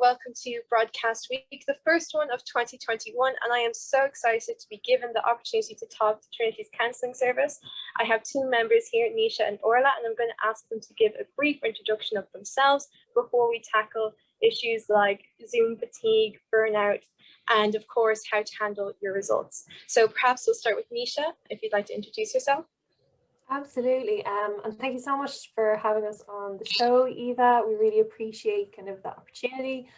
welcome to Broadcast Week, the first one of 2021, and I am so excited to be given the opportunity to talk to Trinity's Counselling Service. I have two members here, Nisha and Orla, and I'm going to ask them to give a brief introduction of themselves before we tackle issues like Zoom fatigue, burnout, and of course, how to handle your results. So perhaps we'll start with Nisha, if you'd like to introduce yourself. Absolutely, and thank you so much for having us on the show, Eva. We really appreciate kind of the opportunity.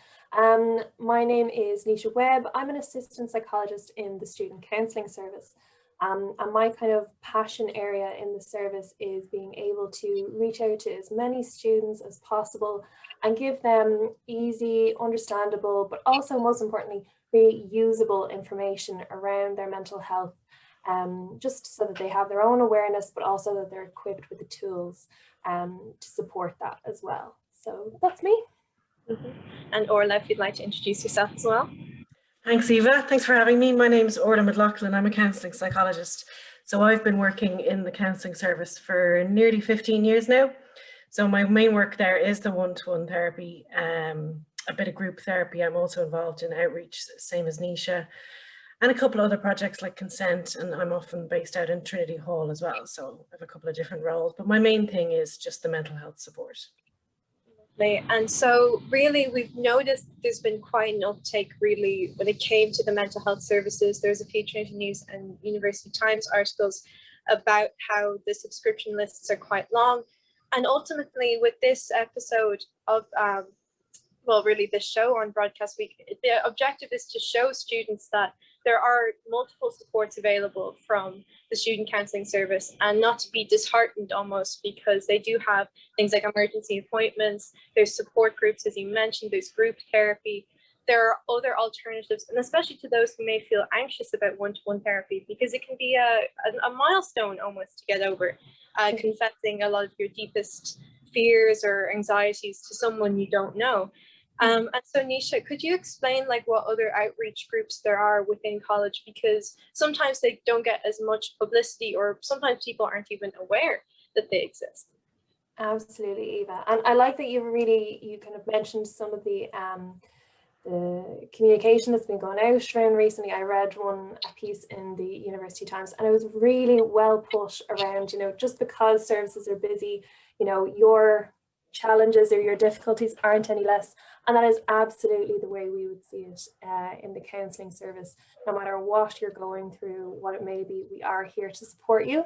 My name is Nisha Webb. I'm an assistant psychologist in the Student Counselling Service. And my kind of passion area in the service is being able to reach out to as many students as possible and give them easy, understandable, but also most importantly, really usable information around their mental health. Just so that they have their own awareness, but also that they're equipped with the tools to support that as well. So that's me. And Orla, if you'd like to introduce yourself as well. Thanks, Eva. Thanks for having me. My name's Orton Mclachlan. I'm a counselling psychologist. So I've been working in the counselling service for nearly 15 years now. So my main work there is the one-to-one therapy, a bit of group therapy. I'm also involved in outreach, same as Nisha, and a couple of other projects like consent, and I'm often based out in Trinity Hall as well. So I have a couple of different roles, but my main thing is just the mental health support. And so really we've noticed there's been quite an uptake really when it came to the mental health services. There's a few Trinity News and University Times articles about how the subscription lists are quite long. And ultimately with this episode of well, really the show on Broadcast Week, the objective is to show students that there are multiple supports available from the Student Counselling Service and not to be disheartened almost, because they do have things like emergency appointments, there's support groups, as you mentioned, there's group therapy, there are other alternatives, and especially to those who may feel anxious about one-to-one therapy, because it can be a milestone almost to get over, confessing a lot of your deepest fears or anxieties to someone you don't know. And so Nisha, could you explain like what other outreach groups there are within college, because sometimes they don't get as much publicity, or sometimes people aren't even aware that they exist? Absolutely, Eva. And I like that you kind of mentioned some of the communication that's been going out around recently. I read a piece in the University Times, and it was really well put around, just because services are busy, your challenges or your difficulties aren't any less, and that is absolutely the way we would see it in the counselling service. No matter what you're going through, what it may be, we are here to support you,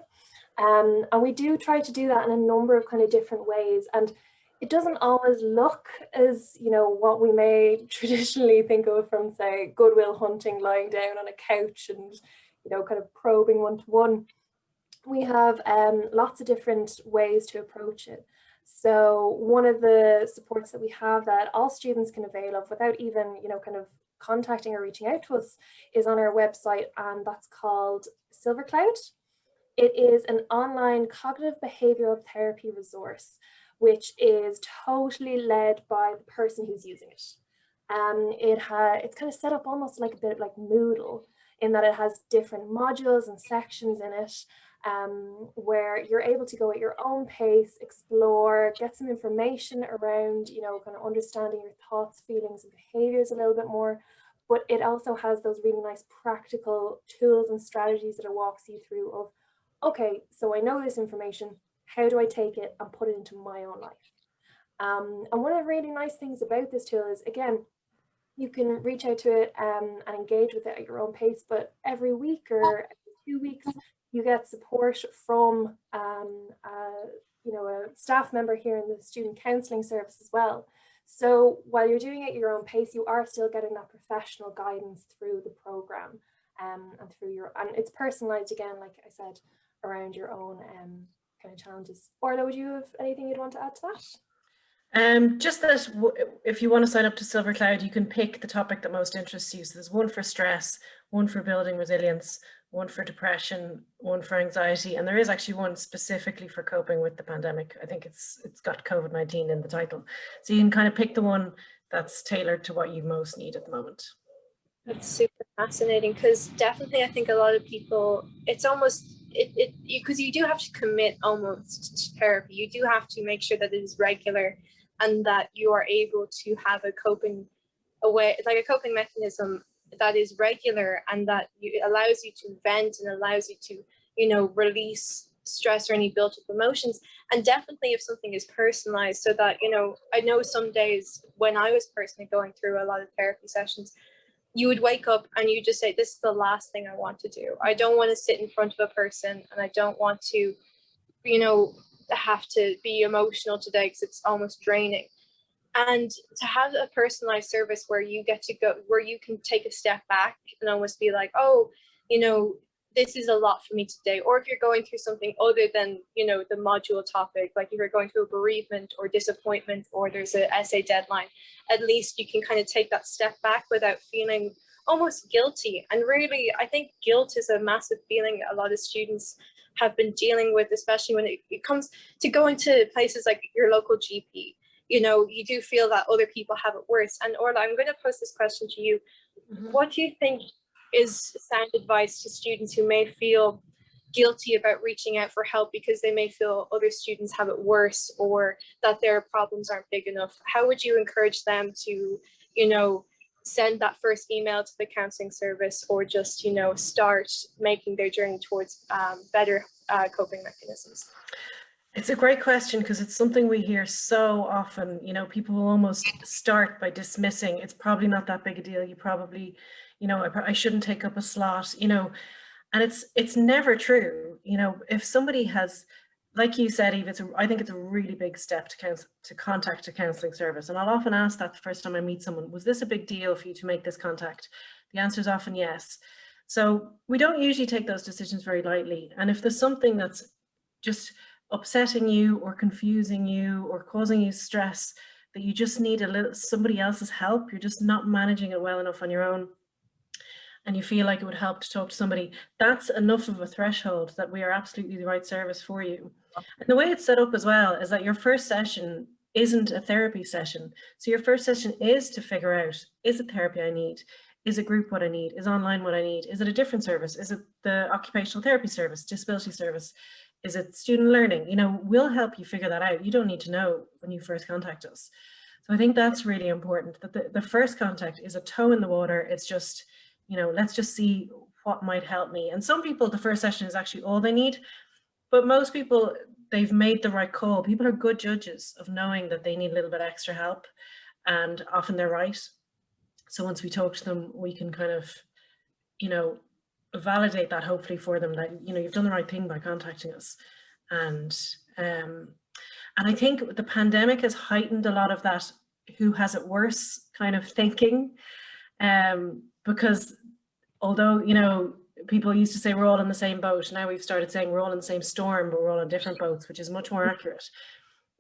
and we do try to do that in a number of kind of different ways. And it doesn't always look as what we may traditionally think of from, say, Goodwill Hunting, lying down on a couch and kind of probing one-to-one. We have lots of different ways to approach it. So one of the supports that we have that all students can avail of without even, kind of contacting or reaching out to us is on our website, and that's called SilverCloud. It is an online cognitive behavioral therapy resource, which is totally led by the person who's using it. It's kind of set up almost like a bit like Moodle, in that it has different modules and sections in it, where you're able to go at your own pace, explore, get some information around, kind of understanding your thoughts, feelings, and behaviors a little bit more. But it also has those really nice practical tools and strategies that it walks you through of, okay, so I know this information, how do I take it and put it into my own life? And one of the really nice things about this tool is, again, you can reach out to it and engage with it at your own pace, but every week or every 2 weeks, you get support from a staff member here in the Student Counselling Service as well. So while you're doing it at your own pace, you are still getting that professional guidance through the program, and it's personalized, again, like I said, around your own kind of challenges. Orla, would you have anything you'd want to add to that? Just that if you want to sign up to SilverCloud, you can pick the topic that most interests you. So there's one for stress, one for building resilience, one for depression, one for anxiety, and there is actually one specifically for coping with the pandemic. I think it's got COVID-19 in the title. So you can kind of pick the one that's tailored to what you most need at the moment. That's super fascinating, because definitely I think a lot of people, it's almost, because you do have to commit almost to therapy. You do have to make sure that it is regular and that you are able to have a coping a way, like a coping mechanism that is regular and that allows you to vent and allows you to, you know, release stress or any built up emotions. And definitely if something is personalized, so that, you know, I know some days when I was personally going through a lot of therapy sessions, you would wake up and you just say, this is the last thing I want to do. I don't want to sit in front of a person, and I don't want to, you know, have to be emotional today because it's almost draining. And to have a personalized service where you get to go, where you can take a step back and almost be like, oh, you know, this is a lot for me today. Or if you're going through something other than, you know, the module topic, like if you're going through a bereavement or disappointment, or there's an essay deadline, at least you can kind of take that step back without feeling almost guilty. And really, I think guilt is a massive feeling a lot of students have been dealing with, especially when it comes to going to places like your local GP. You know, you do feel that other people have it worse. And Orla, I'm going to pose this question to you. What do you think is sound advice to students who may feel guilty about reaching out for help because they may feel other students have it worse, or that their problems aren't big enough? How would you encourage them to, you know, send that first email to the counselling service, or just, you know, start making their journey towards better coping mechanisms? It's a great question, because it's something we hear so often. You know, people will almost start by dismissing, it's probably not that big a deal. You probably, you know, I shouldn't take up a slot, you know, and it's never true. You know, if somebody has, like you said, Eve, I think it's a really big step to contact a counselling service. And I'll often ask that the first time I meet someone, was this a big deal for you to make this contact? The answer is often yes. So we don't usually take those decisions very lightly. And if there's something that's just upsetting you or confusing you or causing you stress, that you just need somebody else's help, you're just not managing it well enough on your own, and you feel like it would help to talk to somebody, that's enough of a threshold that we are absolutely the right service for you. And the way it's set up as well is that your first session isn't a therapy session. So your first session is to figure out, is it therapy I need? Is it group what I need? Is online what I need? Is it a different service? Is it the occupational therapy service, disability service? Is it student learning? You know, we'll help you figure that out. You don't need to know when you first contact us. So I think that's really important, that the first contact is a toe in the water. It's just, you know, let's just see what might help me. And some people, the first session is actually all they need, but most people, they've made the right call. People are good judges of knowing that they need a little bit extra help, and often they're right. So once we talk to them, we can kind of, you know, validate that hopefully for them, that, you know, you've done the right thing by contacting us. And I think the pandemic has heightened a lot of that who has it worse kind of thinking, because although, you know, people used to say we're all in the same boat, now we've started saying we're all in the same storm, but we're all in different boats, which is much more accurate.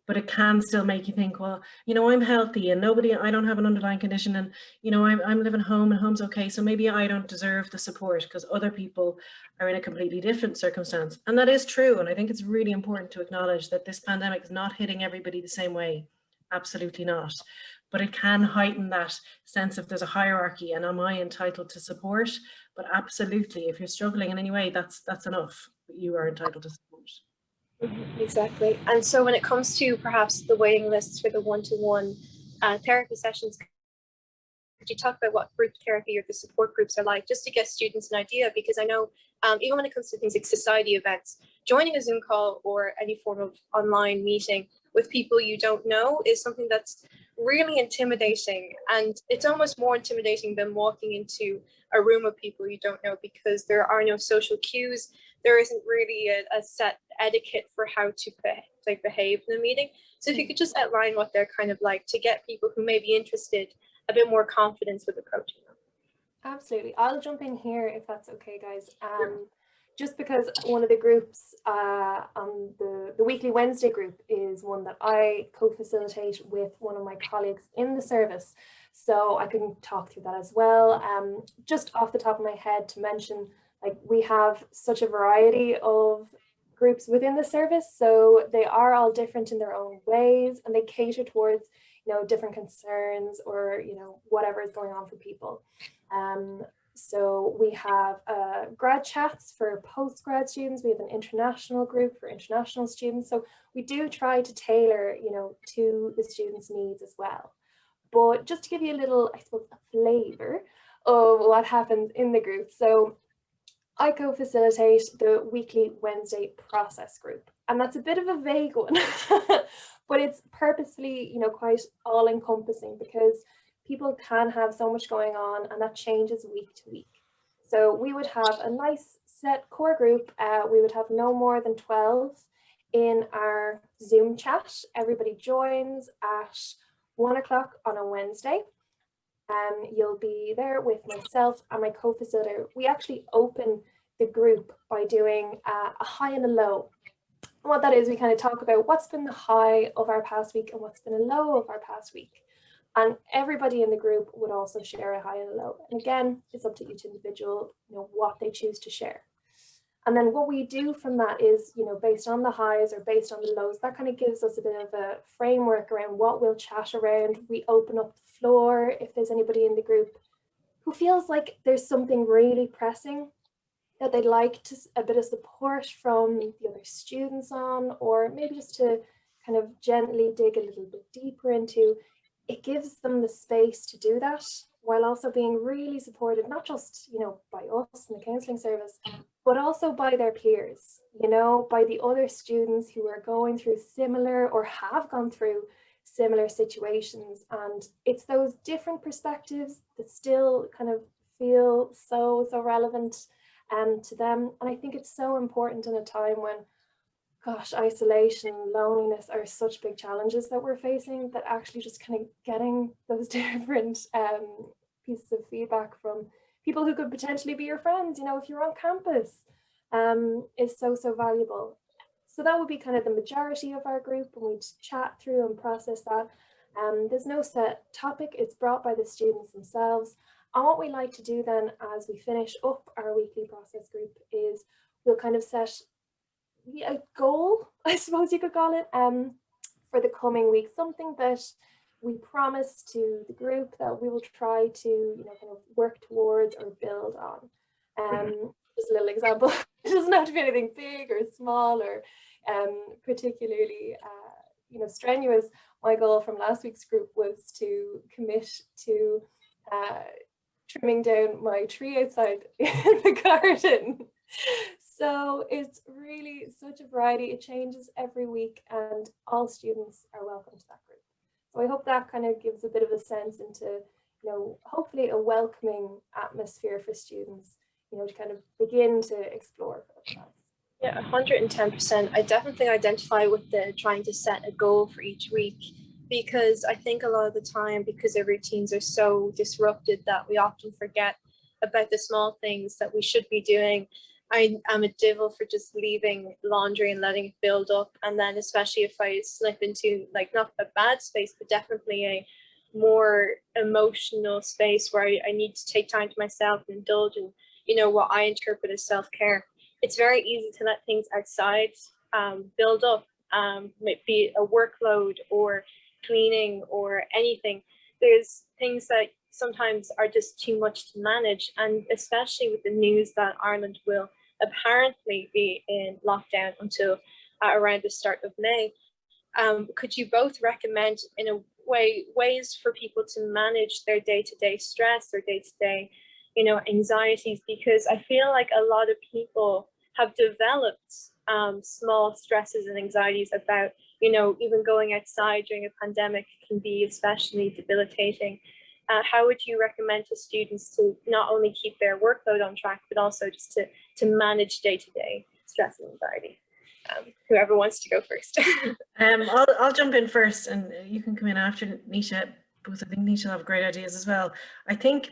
But it can still make you think, well, you know, I'm healthy and I don't have an underlying condition, and, you know, I'm living home and home's okay, so maybe I don't deserve the support because other people are in a completely different circumstance. And that is true. And I think it's really important to acknowledge that this pandemic is not hitting everybody the same way. Absolutely not. But it can heighten that sense of there's a hierarchy and am I entitled to support? But absolutely, if you're struggling in any way, that's enough. You are entitled to support. Exactly. And so when it comes to perhaps the waiting lists for the one-to-one therapy sessions, could you talk about what group therapy or the support groups are like, just to get students an idea? Because I know even when it comes to things like society events, joining a Zoom call or any form of online meeting with people you don't know is something that's really intimidating. And it's almost more intimidating than walking into a room of people you don't know, because there are no social cues. There isn't really a set etiquette for how to behave in a meeting. So if you could just outline what they're kind of like, to get people who may be interested a bit more confidence with approaching them. Absolutely. I'll jump in here if that's okay, guys. Just because one of the groups on the weekly Wednesday group is one that I co-facilitate with one of my colleagues in the service. So I can talk through that as well. Just off the top of my head to mention, like, we have such a variety of groups within the service, so they are all different in their own ways, and they cater towards, you know, different concerns or, you know, whatever is going on for people. So we have grad chats for post-grad students. We have an international group for international students. So we do try to tailor, you know, to the students' needs as well. But just to give you a little, I suppose, a flavour of what happens in the group. So I co-facilitate the weekly Wednesday process group, and that's a bit of a vague one, but it's purposefully, you know, quite all-encompassing because people can have so much going on, and that changes week to week. So we would have a nice set core group. We would have no more than 12 in our Zoom chat. Everybody joins at 1 o'clock on a Wednesday. You'll be there with myself and my co-facilitator. We actually open the group by doing a high and a low. And what that is, we kind of talk about what's been the high of our past week and what's been a low of our past week. And everybody in the group would also share a high and a low. And again, it's up to each individual, you know, what they choose to share. And then what we do from that is, you know, based on the highs or based on the lows, that kind of gives us a bit of a framework around what we'll chat around. We open up the floor if there's anybody in the group who feels like there's something really pressing that they'd like to a bit of support from the other students on, or maybe just to kind of gently dig a little bit deeper into. It gives them the space to do that while also being really supported, not just, you know, by us in the counselling service, but also by their peers, you know, by the other students who are going through similar or have gone through similar situations. And it's those different perspectives that still kind of feel so relevant to them. And I think it's so important in a time when, gosh, isolation, loneliness are such big challenges that we're facing, that actually just kind of getting those different pieces of feedback from people who could potentially be your friends, you know, if you're on campus, is so valuable. So that would be kind of the majority of our group, and we'd chat through and process that. There's no set topic, it's brought by the students themselves. And what we like to do then as we finish up our weekly process group is we'll kind of set a goal, I suppose you could call it, for the coming week, something that we promise to the group that we will try to, you know, kind of work towards or build on. Just a little example. It doesn't have to be anything big or small or particularly, you know, strenuous. My goal from last week's group was to commit to trimming down my tree outside in the garden. So it's really such a variety. It changes every week, and all students are welcome to that group. So I hope that kind of gives a bit of a sense into, you know, hopefully a welcoming atmosphere for students, you know, to kind of begin to explore for themselves. Yeah, 110%. I definitely identify with the trying to set a goal for each week, because I think a lot of the time, because our routines are so disrupted, that we often forget about the small things that we should be doing. I am a devil for just leaving laundry and letting it build up. And then especially if I slip into, like, not a bad space, but definitely a more emotional space where I need to take time to myself and indulge in, you know, what I interpret as self-care. It's very easy to let things outside build up, maybe a workload or cleaning or anything. There's things that sometimes are just too much to manage, and especially with the news that Ireland will apparently be in lockdown until around the start of May. Could you both recommend, in a way, ways for people to manage their day-to-day stress or day-to-day, you know, anxieties? Because I feel like a lot of people have developed small stresses and anxieties about, you know, even going outside during a pandemic can be especially debilitating. How would you recommend to students to not only keep their workload on track, but also just to manage day-to-day stress and anxiety? Whoever wants to go first. I'll jump in first, and you can come in after, Nisha, because I think Nisha will have great ideas as well. I think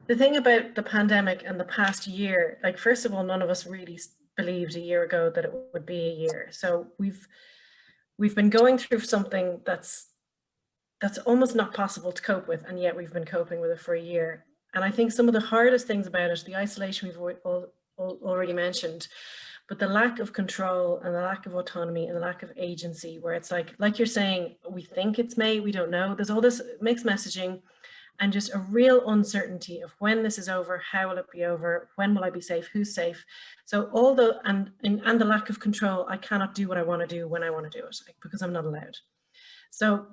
the thing about the pandemic and the past year, like, first of all, none of us really believed a year ago that it would be a year. So we've been going through something that's almost not possible to cope with, and yet we've been coping with it for a year. And I think some of the hardest things about it, the isolation we've already mentioned, but the lack of control and the lack of autonomy and the lack of agency, where it's like you're saying, we think it's May, we don't know. There's all this mixed messaging and just a real uncertainty of when this is over, how will it be over, when will I be safe, who's safe. So all the, and the lack of control, I cannot do what I want to do when I want to do it, because I'm not allowed. So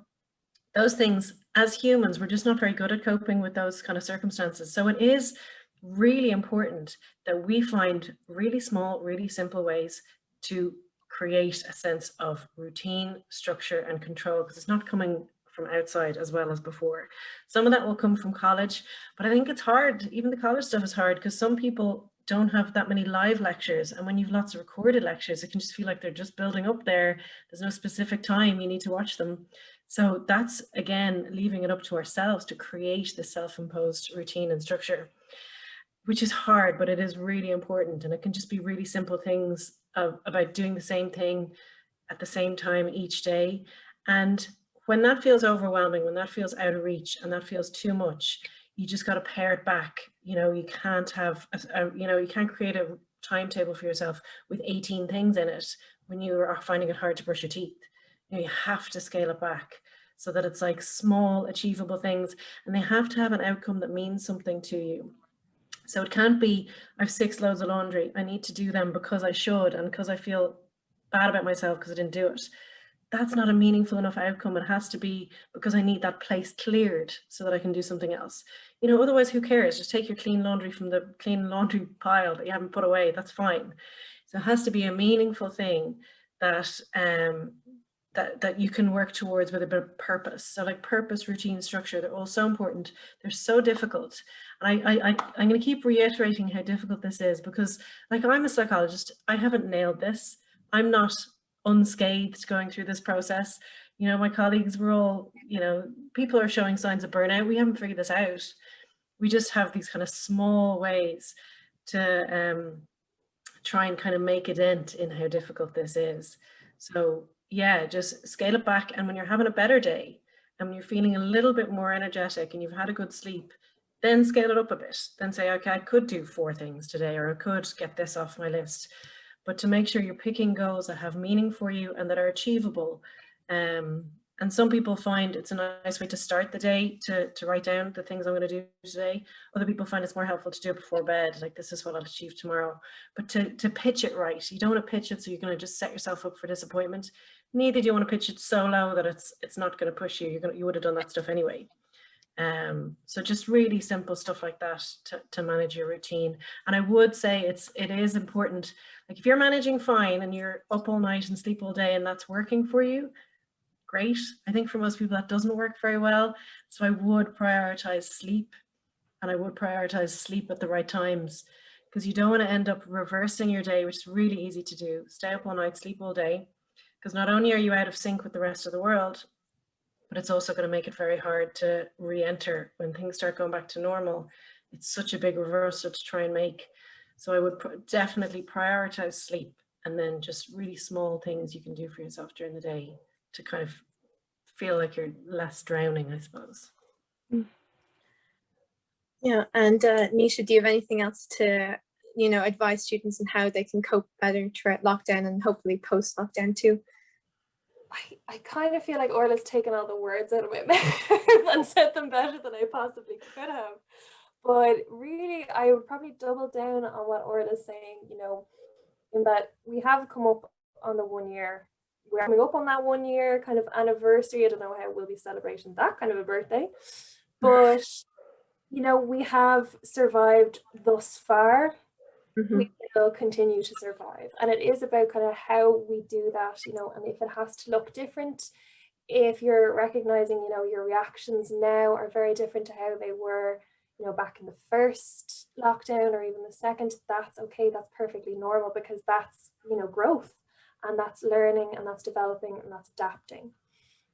those things, as humans, we're just not very good at coping with those kind of circumstances. So it is really important that we find really small, really simple ways to create a sense of routine, structure, and control, because it's not coming from outside as well as before. Some of that will come from college, but I think it's hard. Even the college stuff is hard because some people don't have that many live lectures, and when you've lots of recorded lectures, it can just feel like they're just building up there. There's no specific time you need to watch them. So that's, again, leaving it up to ourselves to create the self-imposed routine and structure, which is hard, but it is really important. And it can just be really simple things about doing the same thing at the same time each day. And when that feels overwhelming, when that feels out of reach and that feels too much, you just got to pare it back. You know, you can't have, you can't create a timetable for yourself with 18 things in it when you are finding it hard to brush your teeth. You have to scale it back so that it's like small, achievable things, and they have to have an outcome that means something to you. So it can't be, I have 6 loads of laundry, I need to do them because I should and because I feel bad about myself because I didn't do it. That's not a meaningful enough outcome. It has to be because I need that place cleared so that I can do something else. You know, otherwise, who cares? Just take your clean laundry from the clean laundry pile that you haven't put away. That's fine. So it has to be a meaningful thing that that you can work towards with a bit of purpose. So like purpose, routine, structure, they're all so important. They're so difficult. And I'm going to keep reiterating how difficult this is because, like, I'm a psychologist. I haven't nailed this. I'm not unscathed going through this process. You know, my colleagues were all, you know, people are showing signs of burnout. We haven't figured this out. We just have these kind of small ways to try and kind of make a dent in how difficult this is. So yeah, just scale it back. And when you're having a better day and when you're feeling a little bit more energetic and you've had a good sleep, then scale it up a bit. Then say, okay, I could do 4 things today, or I could get this off my list. But to make sure you're picking goals that have meaning for you and that are achievable. And some people find it's a nice way to start the day to write down the things I'm going to do today. Other people find it's more helpful to do it before bed, like this is what I'll achieve tomorrow. But to pitch it right, you don't want to pitch it so you're going to just set yourself up for disappointment. Neither do you want to pitch it so low that it's not going to push you. You would have done that stuff anyway. So just really simple stuff like that to manage your routine. And I would say it is important. Like if you're managing fine and you're up all night and sleep all day and that's working for you, great. I think for most people that doesn't work very well. So I would prioritize sleep, and I would prioritize sleep at the right times, because you don't want to end up reversing your day, which is really easy to do. Stay up all night, sleep all day, because not only are you out of sync with the rest of the world, but it's also going to make it very hard to re-enter when things start going back to normal. It's such a big reversal to try and make. So I would definitely prioritize sleep, and then just really small things you can do for yourself during the day to kind of feel like you're less drowning, I suppose. Yeah, and Nisha, do you have anything else to, you know, advise students on how they can cope better throughout lockdown and hopefully post-lockdown too? I kind of feel like Orla's taken all the words out of my mouth and said them better than I possibly could have. But really, I would probably double down on what Orla's saying, you know, in that we have come up on the 1 year. We're coming up on that 1 year kind of anniversary. I don't know how we'll be celebrating that kind of a birthday. But, you know, we have survived thus far. Mm-hmm. We will continue to survive, and it is about kind of how we do that, you know, and if it has to look different, if you're recognizing, you know, your reactions now are very different to how they were, you know, back in the first lockdown or even the second, that's okay. That's perfectly normal, because that's, you know, growth, and that's learning, and that's developing, and that's adapting.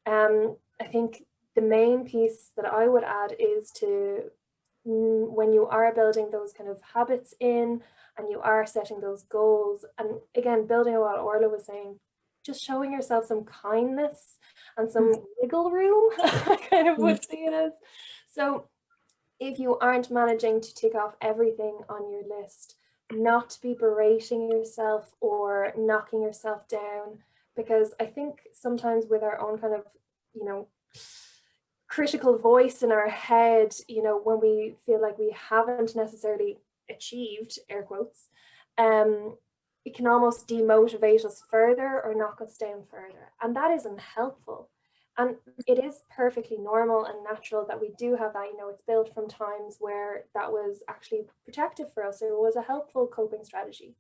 I think the main piece that I would add is to, when you are building those kind of habits in, and you are setting those goals, and again, building on what Orla was saying, just showing yourself some kindness and some wiggle room, I kind of would see it as. So if you aren't managing to tick off everything on your list, not to be berating yourself or knocking yourself down, because I think sometimes with our own kind of, you know, critical voice in our head, you know, when we feel like we haven't necessarily achieved, air quotes, it can almost demotivate us further or knock us down further, and that isn't helpful. And it is perfectly normal and natural that we do have that. You know, it's built from times where that was actually protective for us, or it was a helpful coping strategy.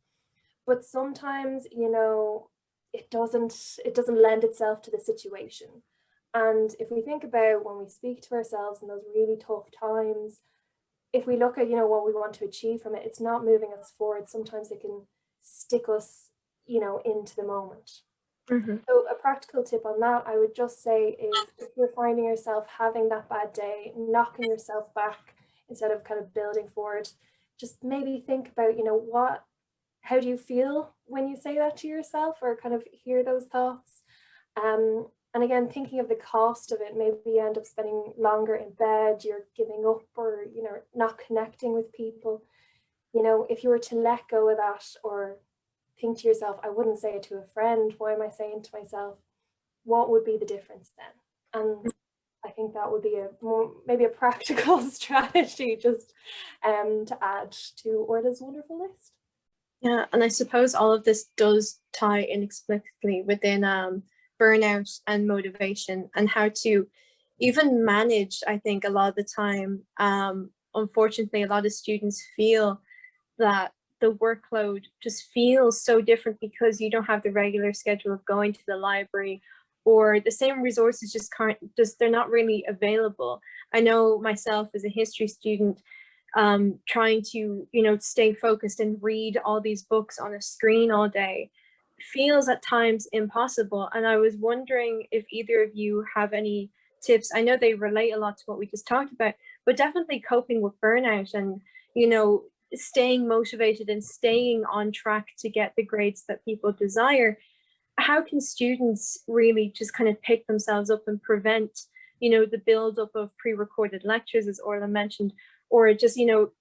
But sometimes, you know, it doesn't lend itself to the situation. And if we think about when we speak to ourselves in those really tough times, if we look at, you know, what we want to achieve from it, it's not moving us forward. Sometimes it can stick us, you know, into the moment. So a practical tip on that, I would just say, is if you're finding yourself having that bad day, knocking yourself back instead of kind of building forward, just maybe think about, you know, how do you feel when you say that to yourself, or kind of hear those thoughts? And again, thinking of the cost of it, maybe you end up spending longer in bed, you're giving up, or, you know, not connecting with people. You know, if you were to let go of that, or think to yourself, I wouldn't say it to a friend, why am I saying to myself? What would be the difference then? And I think that would be maybe a practical strategy, just to add to Orla's wonderful list. Yeah, and I suppose all of this does tie inexplicably within burnout and motivation, and how to even manage. I think a lot of the time, unfortunately, a lot of students feel that the workload just feels so different because you don't have the regular schedule of going to the library, or the same resources they're not really available. I know myself as a history student, trying to, you know, stay focused and read all these books on a screen all day feels at times impossible. And I was wondering if either of you have any tips. I know they relate a lot to what we just talked about, but definitely coping with burnout and, you know, staying motivated and staying on track to get the grades that people desire. How can students really just kind of pick themselves up and prevent, you know, the build-up of pre-recorded lectures, as Orla mentioned, or just, you know,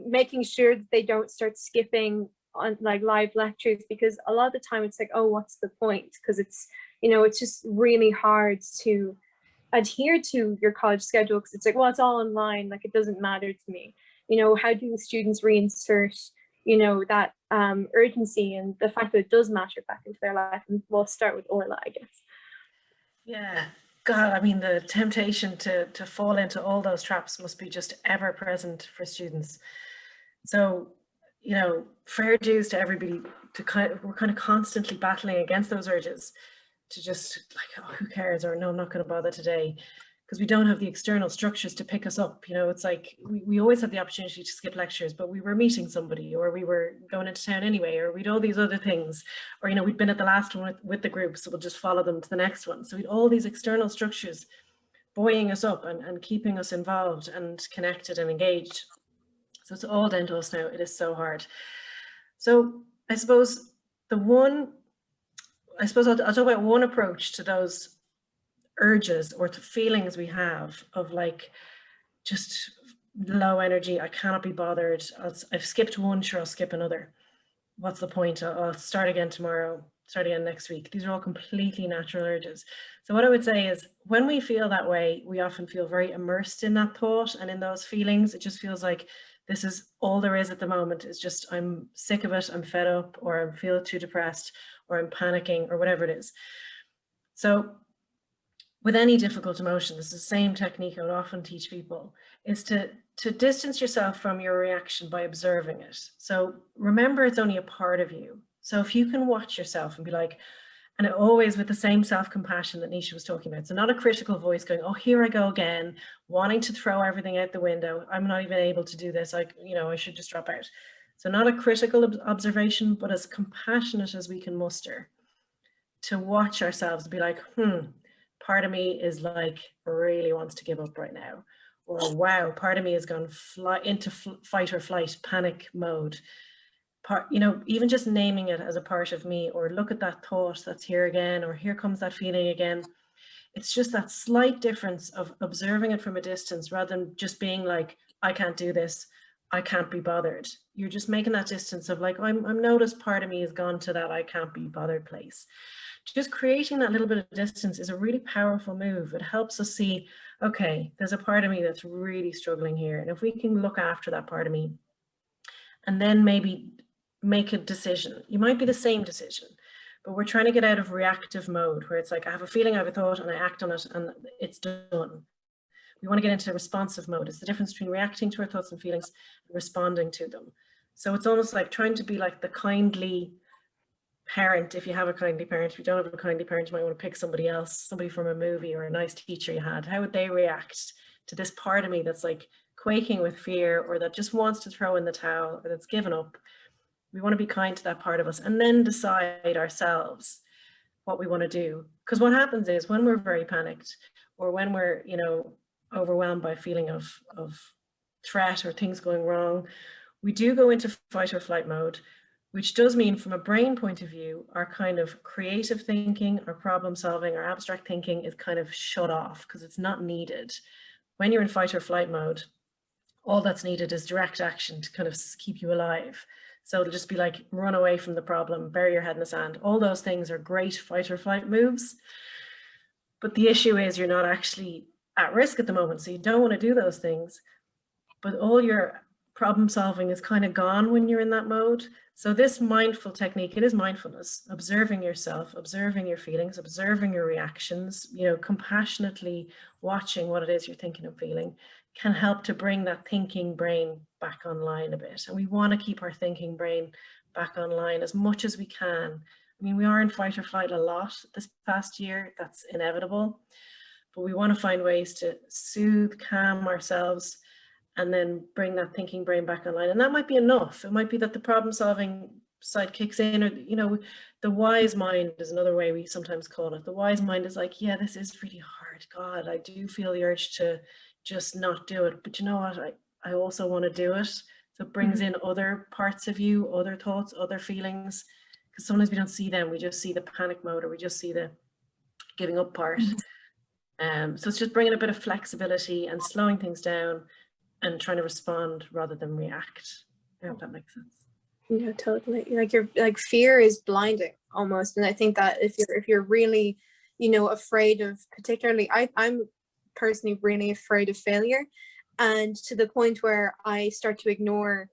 making sure that they don't start skipping on like live lectures, because a lot of the time it's like, oh, what's the point? Because it's, you know, it's just really hard to adhere to your college schedule, because it's like, well, it's all online, like it doesn't matter to me. You know, how do students reinsert, you know, that urgency and the fact that it does matter back into their life? And we'll start with Orla, I guess. Yeah, God, I mean, the temptation to fall into all those traps must be just ever present for students. So, you know, fair dues to everybody. We're kind of constantly battling against those urges to just like, oh, who cares, or no, I'm not going to bother today, because we don't have the external structures to pick us up. You know, it's like we always had the opportunity to skip lectures, but we were meeting somebody, or we were going into town anyway, or we'd all these other things, or, you know, we'd been at the last one with the group, so we'll just follow them to the next one. So we'd all these external structures buoying us up and keeping us involved and connected and engaged. So it's all down to us now. It is so hard. So I suppose I'll talk about one approach to those urges or to feelings we have of like just low energy. I cannot be bothered. I've skipped one, sure, I'll skip another. What's the point? I'll start again tomorrow, start again next week. These are all completely natural urges. So what I would say is, when we feel that way, we often feel very immersed in that thought and in those feelings. It just feels like this is all there is at the moment. It's just, I'm sick of it, I'm fed up, or I feel too depressed, or I'm panicking, or whatever it is. So with any difficult emotion, this is the same technique I would often teach people, is to distance yourself from your reaction by observing it. So remember, it's only a part of you. So if you can watch yourself and be like, and always with the same self-compassion that Nisha was talking about. So not a critical voice going, oh, here I go again, wanting to throw everything out the window. I'm not even able to do this. I should just drop out. So not a critical observation, but as compassionate as we can muster, to watch ourselves and be like, part of me is like really wants to give up right now, or wow, part of me has gone into fight or flight panic mode. Even just naming it as a part of me, or look at that thought that's here again, or here comes that feeling again. It's just that slight difference of observing it from a distance rather than just being like, I can't do this, I can't be bothered. You're just making that distance of like, I'm noticed part of me has gone to that I can't be bothered place. Just creating that little bit of distance is a really powerful move. It helps us see, okay, there's a part of me that's really struggling here. And if we can look after that part of me and then maybe make a decision, you might be the same decision, but we're trying to get out of reactive mode where it's like, I have a feeling, I have a thought, and I act on it and it's done. We want to get into responsive mode. It's the difference between reacting to our thoughts and feelings and responding to them. So it's almost like trying to be like the kindly parent. If you have a kindly parent, if you don't have a kindly parent, you might want to pick somebody else, somebody from a movie or a nice teacher you had. How would they react to this part of me that's like quaking with fear, or that just wants to throw in the towel, or that's given up? We want to be kind to that part of us and then decide ourselves what we want to do. Because what happens is when we're very panicked, or when we're, you know, overwhelmed by a feeling of threat or things going wrong, we do go into fight or flight mode, which does mean from a brain point of view, our kind of creative thinking, our problem solving, our abstract thinking is kind of shut off because it's not needed. When you're in fight or flight mode, all that's needed is direct action to kind of keep you alive. So it'll just be like, run away from the problem, bury your head in the sand. All those things are great fight or flight moves. But the issue is you're not actually at risk at the moment. So you don't want to do those things. But all your problem solving is kind of gone when you're in that mode. So this mindful technique, it is mindfulness, observing yourself, observing your feelings, observing your reactions, you know, compassionately watching what it is you're thinking and feeling, can help to bring that thinking brain back online a bit. And we want to keep our thinking brain back online as much as we can. I mean, we are in fight or flight a lot this past year, that's inevitable, but we want to find ways to soothe, calm ourselves, and then bring that thinking brain back online. And that might be enough. It might be that the problem solving side kicks in, or, you know, the wise mind is another way we sometimes call it. The wise mind is like, yeah, this is really hard. God, I do feel the urge to just not do it. But you know what? I also want to do it. So it brings in other parts of you, other thoughts, other feelings, because sometimes we don't see them. We just see the panic mode, or we just see the giving up part. So it's just bringing a bit of flexibility and slowing things down and trying to respond rather than react. I hope that makes sense. Yeah, totally. Like fear is blinding almost. And I think that if you're really, you know, afraid of, particularly, I'm personally really afraid of failure, and to the point where I start to ignore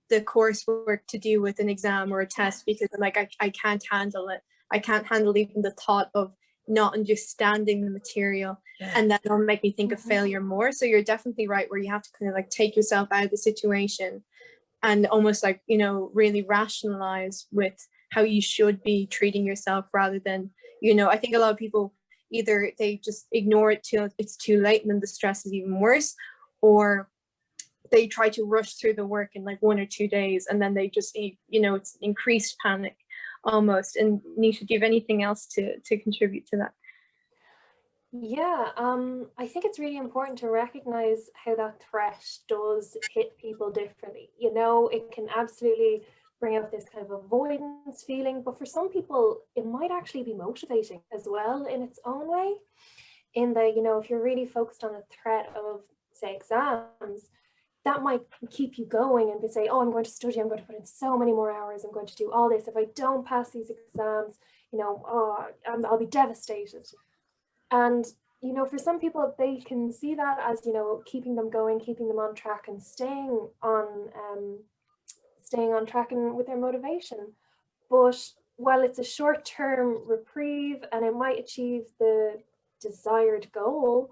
the coursework to do with an exam or a test because I'm like, I can't handle it. I can't handle even the thought of not understanding the material, and that'll make me think of failure more. So you're definitely right, where you have to kind of like take yourself out of the situation and almost like, you know, really rationalize with how you should be treating yourself, rather than, you know, I think a lot of people either they just ignore it till it's too late and then the stress is even worse, or they try to rush through the work in like 1 or 2 days, and then they just, you know, it's increased panic almost. And Nisha, do you have anything else to contribute to that? Yeah, I think it's really important to recognize how that threat does hit people differently. You know, it can absolutely bring out this kind of avoidance feeling, but for some people, it might actually be motivating as well in its own way. In that, you know, if you're really focused on the threat of, say, exams, that might keep you going and say, oh, I'm going to study, I'm going to put in so many more hours, I'm going to do all this. If I don't pass these exams, you know, I'll be devastated. And, you know, for some people, they can see that as, you know, keeping them going, keeping them on track and staying on track and with their motivation. But while it's a short-term reprieve and it might achieve the desired goal,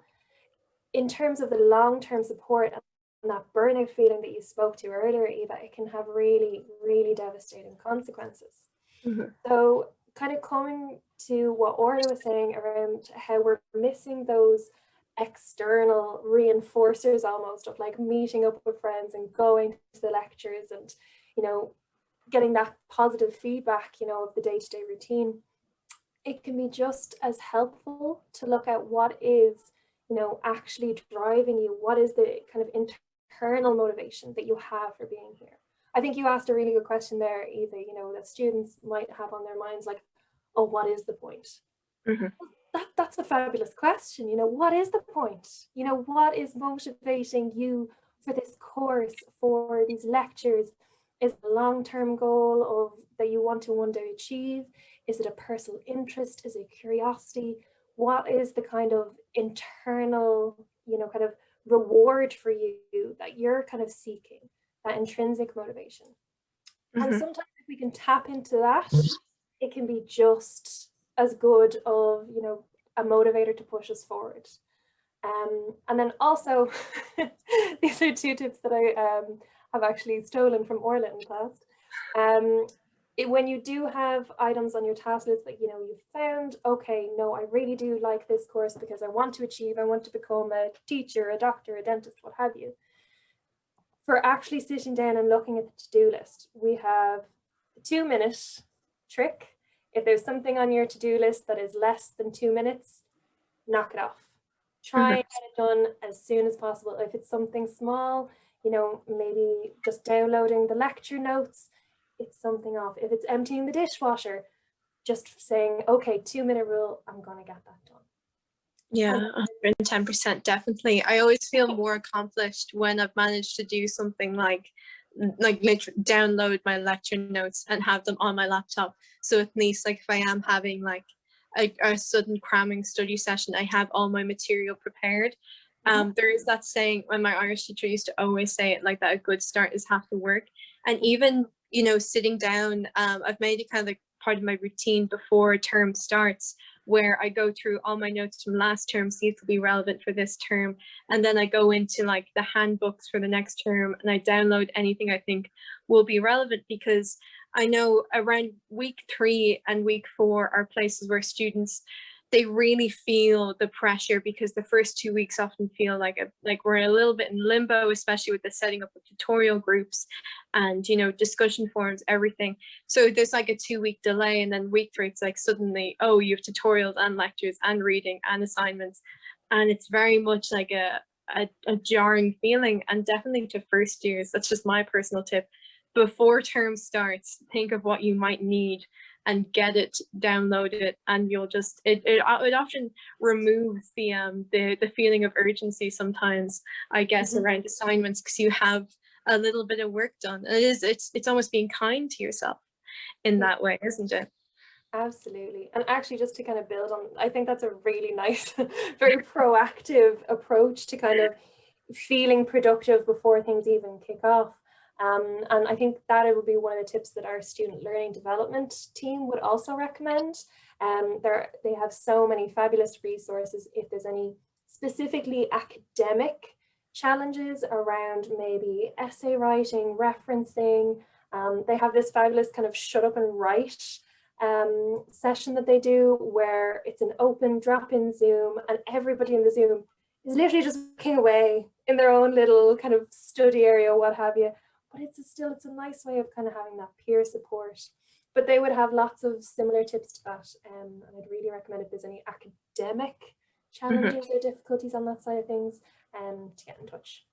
in terms of the long-term support and that burnout feeling that you spoke to earlier, Eva, it can have really, really devastating consequences. So kind of coming to what Orla was saying around how we're missing those external reinforcers almost of like meeting up with friends and going to the lectures and, you know, getting that positive feedback, you know, of the day-to-day routine. It can be just as helpful to look at what is, you know, actually driving you. What is the kind of internal motivation that you have for being here? I think you asked a really good question there, Eva, you know, that students might have on their minds like, oh, what is the point? That's a fabulous question. You know, what is the point? You know, what is motivating you for this course, for these lectures? Is it a long-term goal of that you want to one day achieve? Is it a personal interest? Is it curiosity? What is the kind of internal, you know, kind of reward for you that you're kind of seeking, that intrinsic motivation? And sometimes if we can tap into that, it can be just as good of, you know, a motivator to push us forward. And then also, these are two tips that I have actually stolen from Orla in the past. When you do have items on your task list that, you know, you've found, okay, no, I really do like this course because I want to achieve, I want to become a teacher, a doctor, a dentist, what have you. For actually sitting down and looking at the to-do list, we have the 2-minute trick. If there's something on your to-do list that is less than 2 minutes, knock it off. Try and get it done as soon as possible. If it's something small, you know, maybe just downloading the lecture notes, it's something off. If it's emptying the dishwasher, just saying, okay, 2-minute rule, I'm going to get that done. Yeah, 110%, definitely. I always feel more accomplished when I've managed to do something like literally download my lecture notes and have them on my laptop. So at least, like, if I am having like a sudden cramming study session, I have all my material prepared. There is that saying when my Irish teacher used to always say it like that, a good start is half the work. And even, you know, sitting down, I've made it kind of like part of my routine before term starts, where I go through all my notes from last term, see if they'll be relevant for this term. And then I go into like the handbooks for the next term and I download anything I think will be relevant, because I know around week 3 and week 4 are places where students, they really feel the pressure, because the first 2 weeks often feel like we're a little bit in limbo, especially with the setting up of tutorial groups and, you know, discussion forums, everything. So there's like a 2-week delay, and then week 3 it's like suddenly, oh, you have tutorials and lectures and reading and assignments, and it's very much like a jarring feeling. And definitely to first years, that's just my personal tip, before term starts, think of what you might need and get it, download it, and you'll just, it often removes the feeling of urgency sometimes, I guess, around assignments, because you have a little bit of work done. And it's almost being kind to yourself in that way, isn't it? Absolutely. And actually, just to kind of build on, I think that's a really nice, very proactive approach to kind of feeling productive before things even kick off. And I think that it would be one of the tips that our student learning development team would also recommend. They have so many fabulous resources if there's any specifically academic challenges around maybe essay writing, referencing. They have this fabulous kind of shut up and write session that they do, where it's an open drop-in Zoom and everybody in the Zoom is literally just working away in their own little kind of study area, what have you. But it's a nice way of kind of having that peer support. But they would have lots of similar tips to that. And I'd really recommend, if there's any academic challenges or difficulties on that side of things, to get in touch.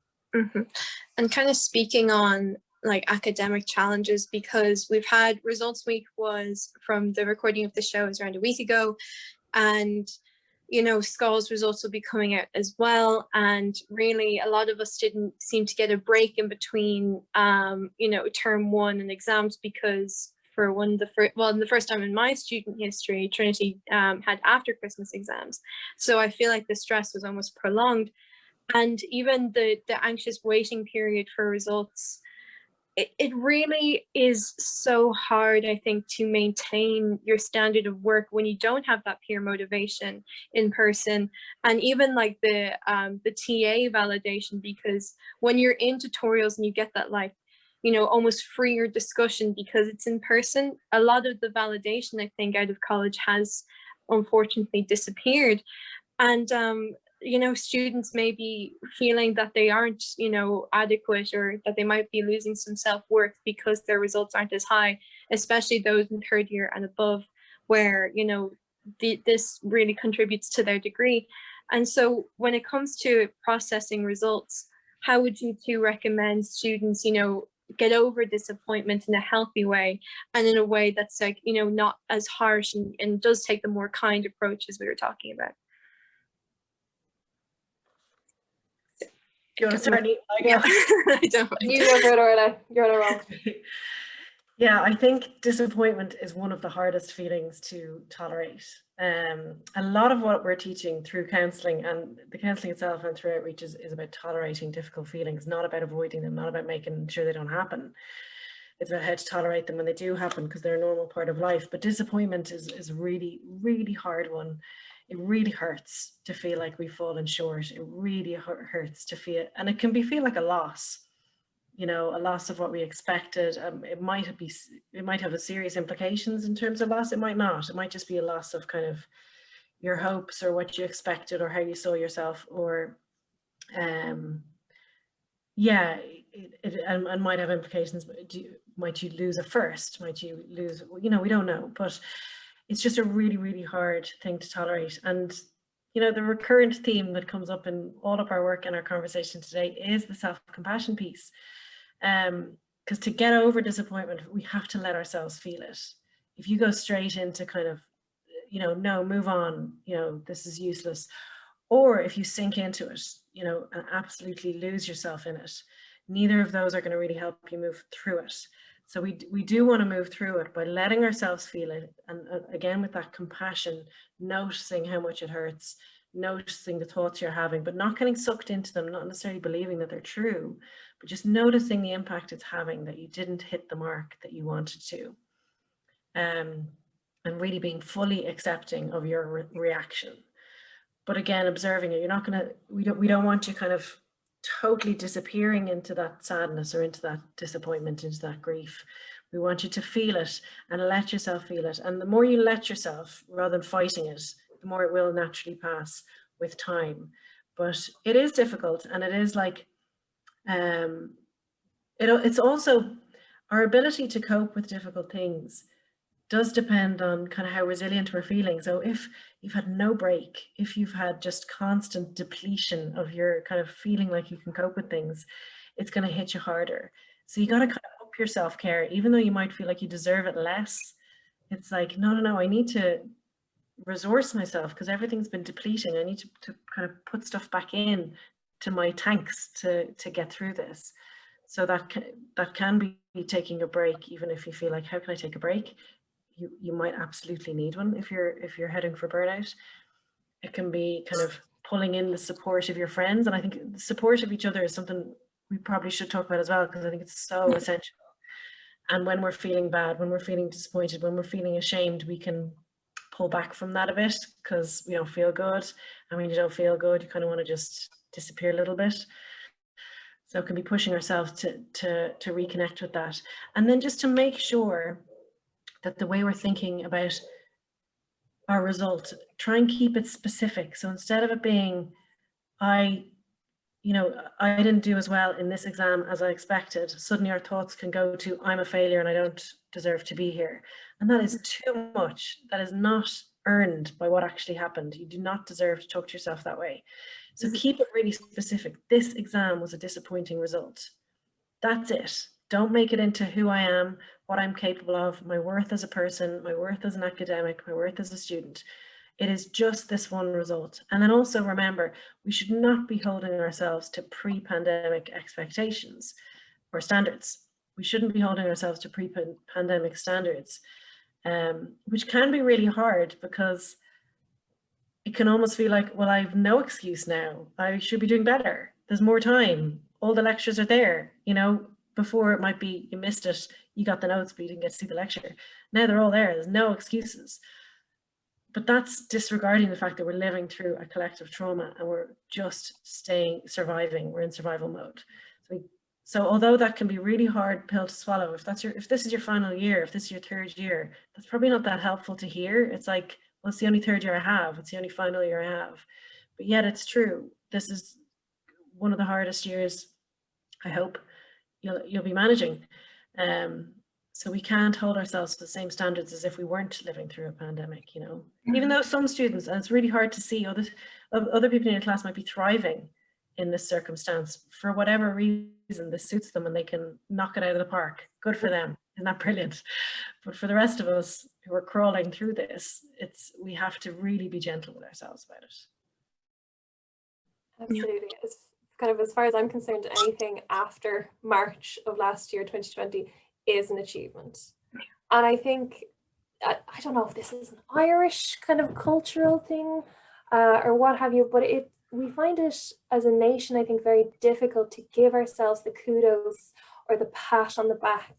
And kind of speaking on like academic challenges, because we've had results week was from the recording of the show is around a week ago, and you know, SCOL's results will be coming out as well. And really a lot of us didn't seem to get a break in between, you know, term 1 and exams, because for the first time in my student history, Trinity had after Christmas exams. So I feel like the stress was almost prolonged. And even the anxious waiting period for results, it really is so hard, I think, to maintain your standard of work when you don't have that peer motivation in person, and even like the TA validation, because when you're in tutorials and you get that, like, you know, almost freer discussion because it's in person, a lot of the validation, I think, out of college has unfortunately disappeared. And you know, students may be feeling that they aren't, you know, adequate, or that they might be losing some self-worth because their results aren't as high, especially those in 3rd year and above, where, you know, this really contributes to their degree. And so when it comes to processing results, how would you two recommend students, you know, get over disappointment in a healthy way, and in a way that's like, you know, not as harsh and does take the more kind approach as we were talking about? Do you want to start? Yeah. I don't mind. You go for it, Orla. You're on a roll. Yeah, I think disappointment is one of the hardest feelings to tolerate. A lot of what we're teaching through counselling, and the counselling itself and through outreach, is about tolerating difficult feelings, not about avoiding them, not about making sure they don't happen. It's about how to tolerate them when they do happen, because they're a normal part of life. But disappointment is a really, really hard one. It really hurts to feel like we've fallen short. It really hurts to feel, and it can feel like a loss, you know, a loss of what we expected. It might have a serious implications in terms of loss. It might not. It might just be a loss of kind of your hopes or what you expected or how you saw yourself, or yeah, it might have implications. Might you lose a first? Might you lose, you know, we don't know, but it's just a really, really hard thing to tolerate. And, you know, the recurrent theme that comes up in all of our work and our conversation today is the self-compassion piece. Because to get over disappointment, we have to let ourselves feel it. If you go straight into kind of, you know, no, move on, you know, this is useless. Or if you sink into it, you know, and absolutely lose yourself in it, neither of those are going to really help you move through it. So we do want to move through it by letting ourselves feel it. And again, with that compassion, noticing how much it hurts, noticing the thoughts you're having, but not getting sucked into them, not necessarily believing that they're true, but just noticing the impact it's having, that you didn't hit the mark that you wanted to. And really being fully accepting of your reaction. But again, observing it, you're not going to, we don't want you kind of totally disappearing into that sadness or into that disappointment, into that grief. We want you to feel it and let yourself feel it. And the more you let yourself, rather than fighting it, the more it will naturally pass with time. But it is difficult, and it is like, it's also our ability to cope with difficult things does depend on kind of how resilient we're feeling. So if you've had no break, if you've had just constant depletion of your kind of feeling like you can cope with things, it's going to hit you harder. So you got to kind of up your self-care, even though you might feel like you deserve it less. It's like, no, I need to resource myself because everything's been depleting. I need to kind of put stuff back in to my tanks to get through this. So that can be taking a break, even if you feel like, how can I take a break? You might absolutely need one if you're heading for burnout. It can be kind of pulling in the support of your friends, and I think the support of each other is something we probably should talk about as well, because I think it's so essential. And when we're feeling bad, when we're feeling disappointed, when we're feeling ashamed, we can pull back from that a bit because we don't feel good. And when you don't feel good, you kind of want to just disappear a little bit. So it can be pushing ourselves to reconnect with that, and then just to make sure that the way we're thinking about our result, try and keep it specific. So instead of it being, I didn't do as well in this exam as I expected, suddenly our thoughts can go to, I'm a failure and I don't deserve to be here. And that is too much. That is not earned by what actually happened. You do not deserve to talk to yourself that way. So keep it really specific. This exam was a disappointing result. That's it. Don't make it into who I am, what I'm capable of, my worth as a person, my worth as an academic, my worth as a student. It is just this one result. And then also remember, we should not be holding ourselves to pre-pandemic expectations or standards. We shouldn't be holding ourselves to pre-pandemic standards, which can be really hard because it can almost feel like, well, I have no excuse now. I should be doing better. There's more time. All the lectures are there, you know. Before it might be you missed it, you got the notes, but you didn't get to see the lecture. Now they're all there. There's no excuses. But that's disregarding the fact that we're living through a collective trauma and we're just surviving. We're in survival mode. So although that can be a really hard pill to swallow, if this is your final year, if this is your third year, that's probably not that helpful to hear. It's like, well, it's the only third year I have. It's the only final year I have. But yet it's true. This is one of the hardest years, I hope, you'll be managing. So we can't hold ourselves to the same standards as if we weren't living through a pandemic, you know. Even though some students, and it's really hard to see, other people in your class might be thriving in this circumstance for whatever reason. This suits them and they can knock it out of the park. Good for them. Isn't that brilliant? But for the rest of us who are crawling through this, we have to really be gentle with ourselves about it. Absolutely. Kind of as far as I'm concerned, anything after March of last year, 2020, is an achievement. And I think, I don't know if this is an Irish kind of cultural thing or what have you, but we find it as a nation, I think, very difficult to give ourselves the kudos or the pat on the back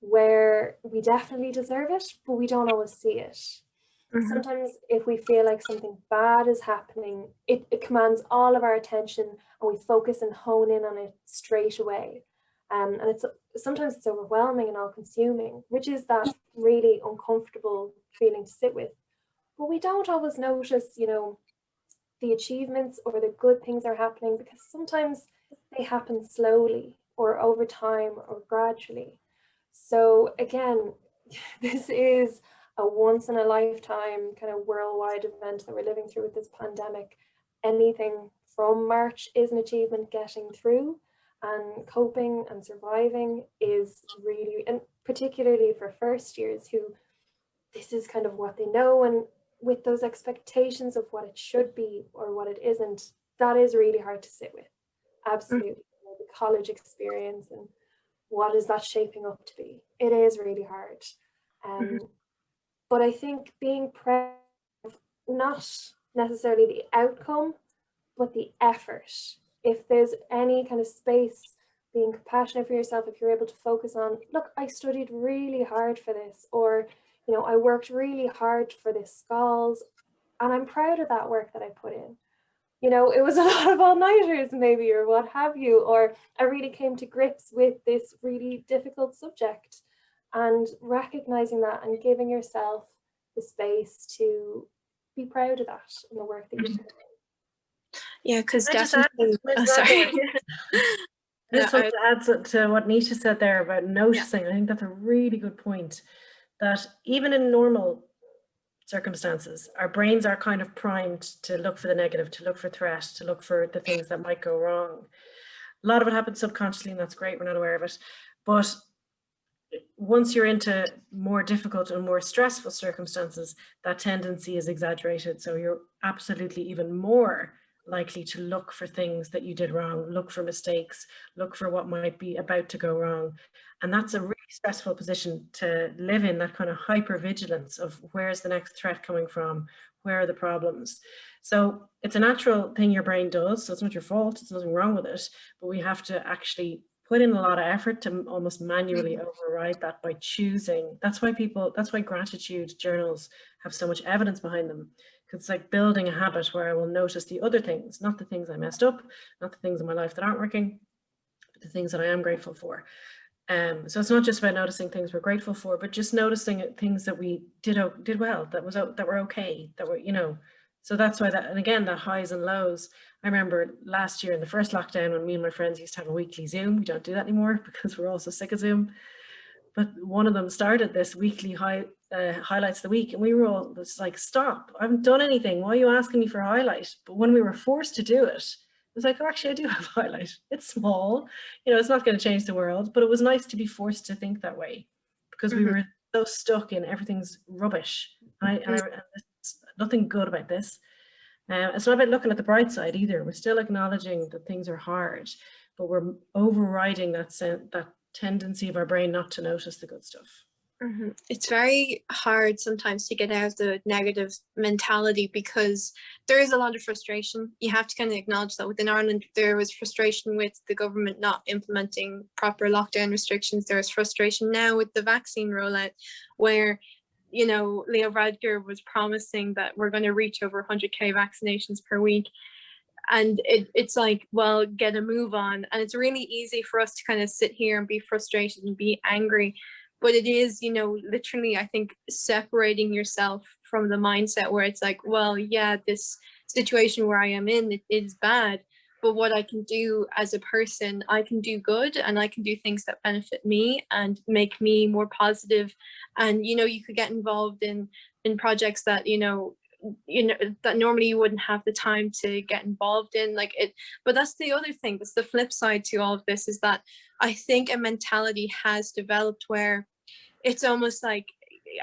where we definitely deserve it, but we don't always see it. Sometimes if we feel like something bad is happening, it commands all of our attention, and we focus and hone in on it straight away. And sometimes it's overwhelming and all-consuming, which is that really uncomfortable feeling to sit with. But we don't always notice, you know, the achievements or the good things are happening, because sometimes they happen slowly or over time or gradually. So again, this is a once in a lifetime kind of worldwide event that we're living through with this pandemic. Anything from March is an achievement. Getting through and coping and surviving is really, and particularly for first years who this is kind of what they know, and with those expectations of what it should be or what it isn't, that is really hard to sit with. Absolutely. You know, the college experience and what is that shaping up to be? It is really hard. But I think being proud of not necessarily the outcome, but the effort. If there's any kind of space, being compassionate for yourself, if you're able to focus on, look, I studied really hard for this, or, you know, I worked really hard for this SCOLS, and I'm proud of that work that I put in. You know, it was a lot of all-nighters maybe, or what have you, or I really came to grips with this really difficult subject, and recognizing that and giving yourself the space to be proud of that and the work that you put in. Yeah, because definitely. Sorry. I just want to add to what Nisha said there about noticing. I think that's a really good point, that even in normal circumstances, our brains are kind of primed to look for the negative, to look for threat, to look for the things that might go wrong. A lot of it happens subconsciously, and that's great, we're not aware of it. But once you're into more difficult and more stressful circumstances, that tendency is exaggerated. So you're absolutely even more likely to look for things that you did wrong, look for mistakes, look for what might be about to go wrong. And that's a really stressful position to live in, that kind of hypervigilance of where's the next threat coming from, where are the problems. So it's a natural thing your brain does, so it's not your fault, there's nothing wrong with it, but we have to actually put in a lot of effort to almost manually override that by choosing. That's why gratitude journals have so much evidence behind them. Because it's like building a habit where I will notice the other things, not the things I messed up, not the things in my life that aren't working, but the things that I am grateful for. So it's not just about noticing things we're grateful for, but just noticing things that we did well, that were okay, that were, you know. So that's why that, and again, that highs and lows. I remember last year in the first lockdown when me and my friends used to have a weekly Zoom. We don't do that anymore because we're all so sick of Zoom. But one of them started this weekly highlights of the week, and we were all just like, stop, I haven't done anything. Why are you asking me for a highlight? But when we were forced to do it, it was like, oh, actually, I do have a highlight. It's small, you know, it's not going to change the world, but it was nice to be forced to think that way, because we were so stuck in everything's rubbish. And there's nothing good about this. It's not about looking at the bright side either. We're still acknowledging that things are hard, but we're overriding that tendency of our brain not to notice the good stuff. It's very hard sometimes to get out of the negative mentality, because there is a lot of frustration. You have to kind of acknowledge that within Ireland there was frustration with the government not implementing proper lockdown restrictions. There is frustration now with the vaccine rollout, where, you know, Leo Varadkar was promising that we're going to reach over 100,000 vaccinations per week. And it's like, well, get a move on. And it's really easy for us to kind of sit here and be frustrated and be angry. But it is, you know, literally, I think, separating yourself from the mindset where it's like, well, yeah, this situation where I am in, it is bad. But what I can do as a person, I can do good, and I can do things that benefit me and make me more positive. And, you know, you could get involved in projects that, you know, that normally you wouldn't have the time to get involved in, like it. But that's the other thing, that's the flip side to all of this, is that I think a mentality has developed where it's almost like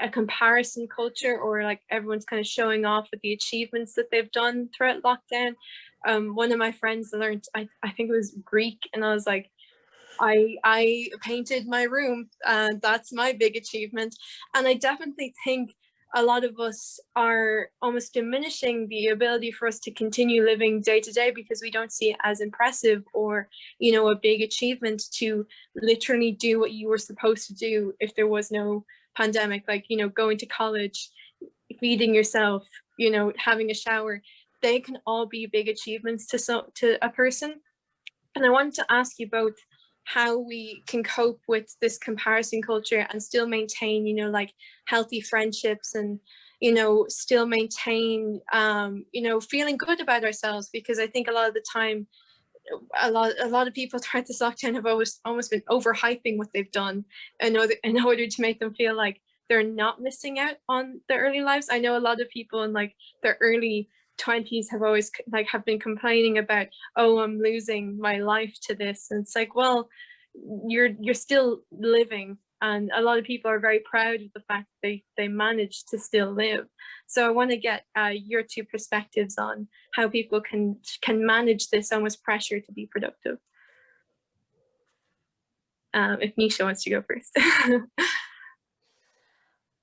a comparison culture, or like everyone's kind of showing off with the achievements that they've done throughout lockdown. One of my friends learned, I think it was Greek, and I was like, I painted my room, that's my big achievement. And I definitely think a lot of us are almost diminishing the ability for us to continue living day to day because we don't see it as impressive or, you know, a big achievement to literally do what you were supposed to do if there was no pandemic, like, you know, going to college, feeding yourself, you know, having a shower. They can all be big achievements to a person. And I wanted to ask you both how we can cope with this comparison culture and still maintain, you know, like healthy friendships and, you know, still maintain, you know, feeling good about ourselves. Because I think a lot of the time, a lot of people throughout this lockdown have almost been overhyping what they've done in order to make them feel like they're not missing out on their early lives. I know a lot of people in like their early 20s have been complaining about, oh, I'm losing my life to this, and it's like, well, you're still living, and a lot of people are very proud of the fact that they managed to still live. So I want to get your two perspectives on how people can manage this almost pressure to be productive. If Nisha wants to go first.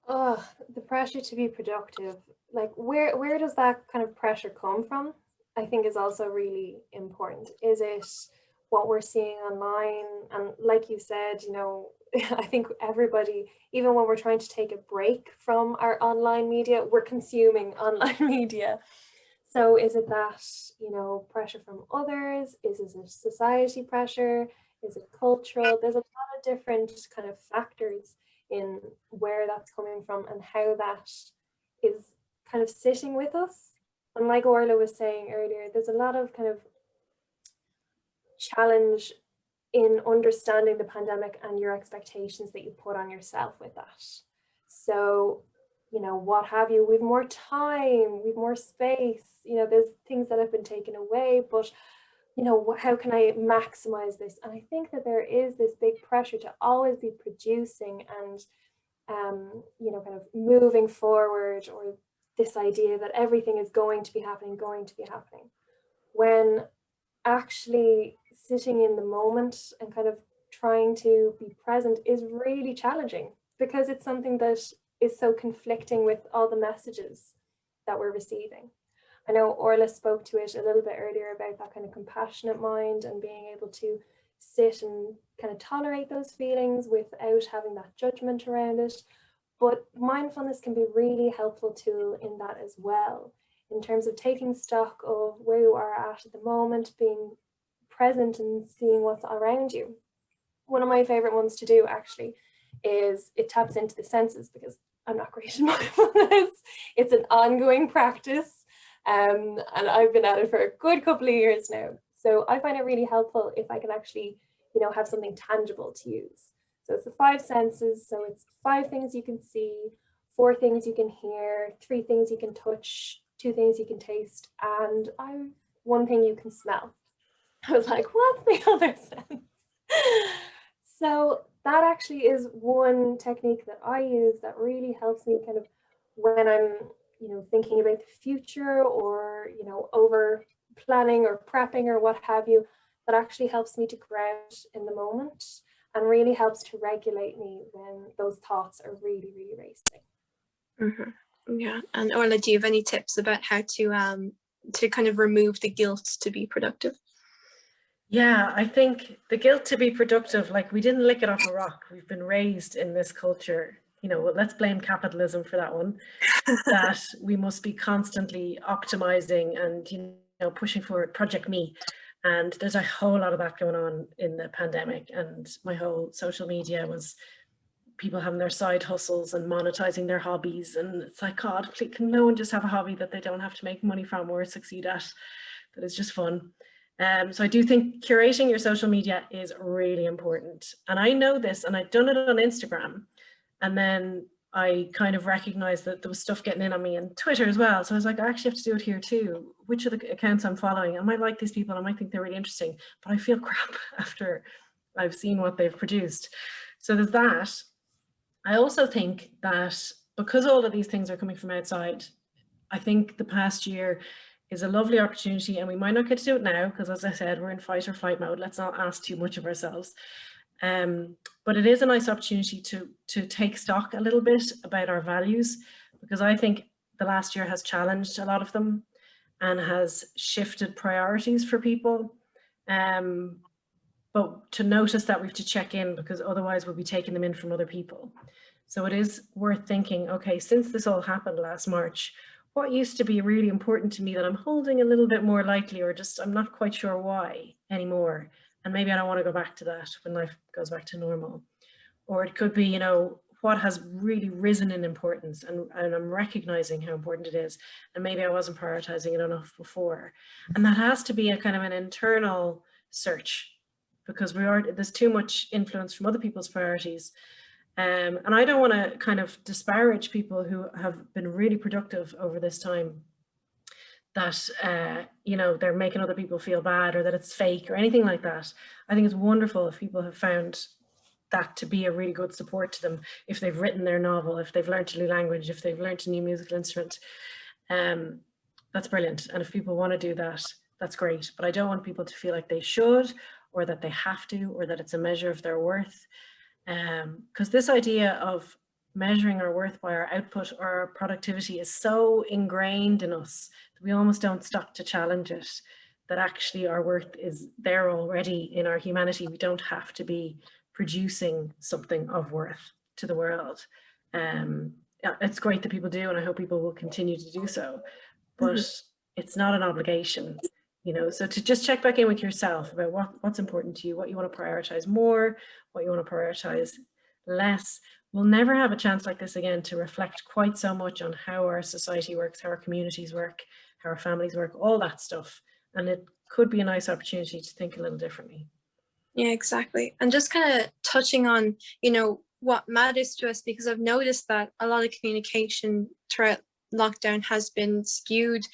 Oh, the pressure to be productive. Like, where does that kind of pressure come from? I think is also really important. Is it what we're seeing online? And like you said, you know, I think everybody, even when we're trying to take a break from our online media, we're consuming online media. So is it that, you know, pressure from others? Is it a society pressure? Is it cultural? There's a lot of different kind of factors in where that's coming from and how that is kind of sitting with us. And like Orla was saying earlier, there's a lot of kind of challenge in understanding the pandemic and your expectations that you put on yourself with that. So, you know, what have you, we've more time, we've more space, you know, there's things that have been taken away, but you know, how can I maximize this? And I think that there is this big pressure to always be producing and, you know, kind of moving forward, or this idea that everything is going to be happening, when actually sitting in the moment and kind of trying to be present is really challenging, because it's something that is so conflicting with all the messages that we're receiving. I know Orla spoke to it a little bit earlier about that kind of compassionate mind and being able to sit and kind of tolerate those feelings without having that judgment around it. But mindfulness can be a really helpful tool in that as well, in terms of taking stock of where you are at the moment, being present and seeing what's around you. One of my favorite ones to do actually is it taps into the senses, because I'm not great in mindfulness. It's an ongoing practice. And I've been at it for a good couple of years now. So I find it really helpful if I can actually, you know, have something tangible to use. So it's the 5 senses. So it's 5 things you can see, 4 things you can hear, 3 things you can touch, 2 things you can taste, and 1 thing you can smell. I was like, what's the other sense? So that actually is one technique that I use that really helps me kind of when I'm, you know, thinking about the future, or, you know, over planning or prepping or what have you, that actually helps me to ground in the moment and really helps to regulate me when those thoughts are really, really racing. Mm-hmm. Yeah. And Orla, do you have any tips about how to kind of remove the guilt to be productive? Yeah, I think the guilt to be productive, like, we didn't lick it off a rock. We've been raised in this culture, you know, well, let's blame capitalism for that one, that we must be constantly optimizing and, you know, pushing forward Project Me. And there's a whole lot of that going on in the pandemic. And my whole social media was people having their side hustles and monetizing their hobbies. And it's like, God, please, can no one just have a hobby that they don't have to make money from or succeed at, that is just fun? So I do think curating your social media is really important. And I know this, and I've done it on Instagram. And then I kind of recognized that there was stuff getting in on me and Twitter as well. So I was like, I actually have to do it here too. Which of the accounts I'm following? I might like these people, I might think they're really interesting, but I feel crap after I've seen what they've produced. So there's that. I also think that because all of these things are coming from outside, I think the past year is a lovely opportunity, and we might not get to do it now because, as I said, we're in fight or flight mode. Let's not ask too much of ourselves. But it is a nice opportunity to take stock a little bit about our values, because I think the last year has challenged a lot of them and has shifted priorities for people. But to notice that we have to check in, because otherwise we'll be taking them in from other people. So it is worth thinking, okay, since this all happened last March, what used to be really important to me that I'm holding a little bit more lightly, or just I'm not quite sure why anymore. And maybe I don't want to go back to that when life goes back to normal. Or it could be, you know, what has really risen in importance, and I'm recognizing how important it is. And maybe I wasn't prioritizing it enough before. And that has to be a kind of an internal search, because there's too much influence from other people's priorities. And I don't want to kind of disparage people who have been really productive over this time, that, you know, they're making other people feel bad, or that it's fake or anything like that. I think it's wonderful if people have found that to be a really good support to them, if they've written their novel, if they've learned a new language, if they've learned a new musical instrument. That's brilliant. And if people want to do that, that's great. But I don't want people to feel like they should, or that they have to, or that it's a measure of their worth. Because this idea of measuring our worth by our output or our productivity is so ingrained in us that we almost don't stop to challenge it, that actually our worth is there already in our humanity. We don't have to be producing something of worth to the world. It's great that people do, and I hope people will continue to do so, but it's not an obligation. You know, so to just check back in with yourself about what's important to you, what you want to prioritize more, what you want to prioritize less. We'll never have a chance like this again to reflect quite so much on how our society works, how our communities work, how our families work, all that stuff. And it could be a nice opportunity to think a little differently. Yeah, exactly. And just kind of touching on, you know, what matters to us, because I've noticed that a lot of communication throughout lockdown has been skewed.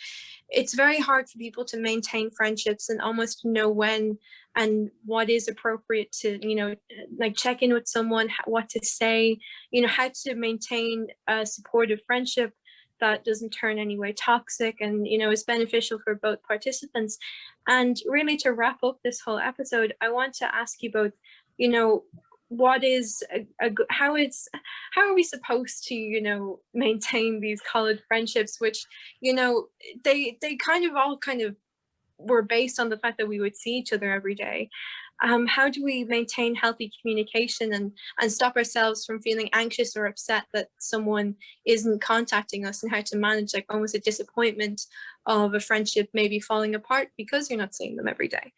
It's very hard for people to maintain friendships and almost know when and what is appropriate to, you know, like check in with someone, what to say, you know, how to maintain a supportive friendship that doesn't turn anyway toxic and, you know, is beneficial for both participants. And really, to wrap up this whole episode, I want to ask you both, you know, what is how are we supposed to, you know, maintain these college friendships, which, you know, they kind of were based on the fact that we would see each other every day. How do we maintain healthy communication and stop ourselves from feeling anxious or upset that someone isn't contacting us, and how to manage like almost a disappointment of a friendship maybe falling apart because you're not seeing them every day?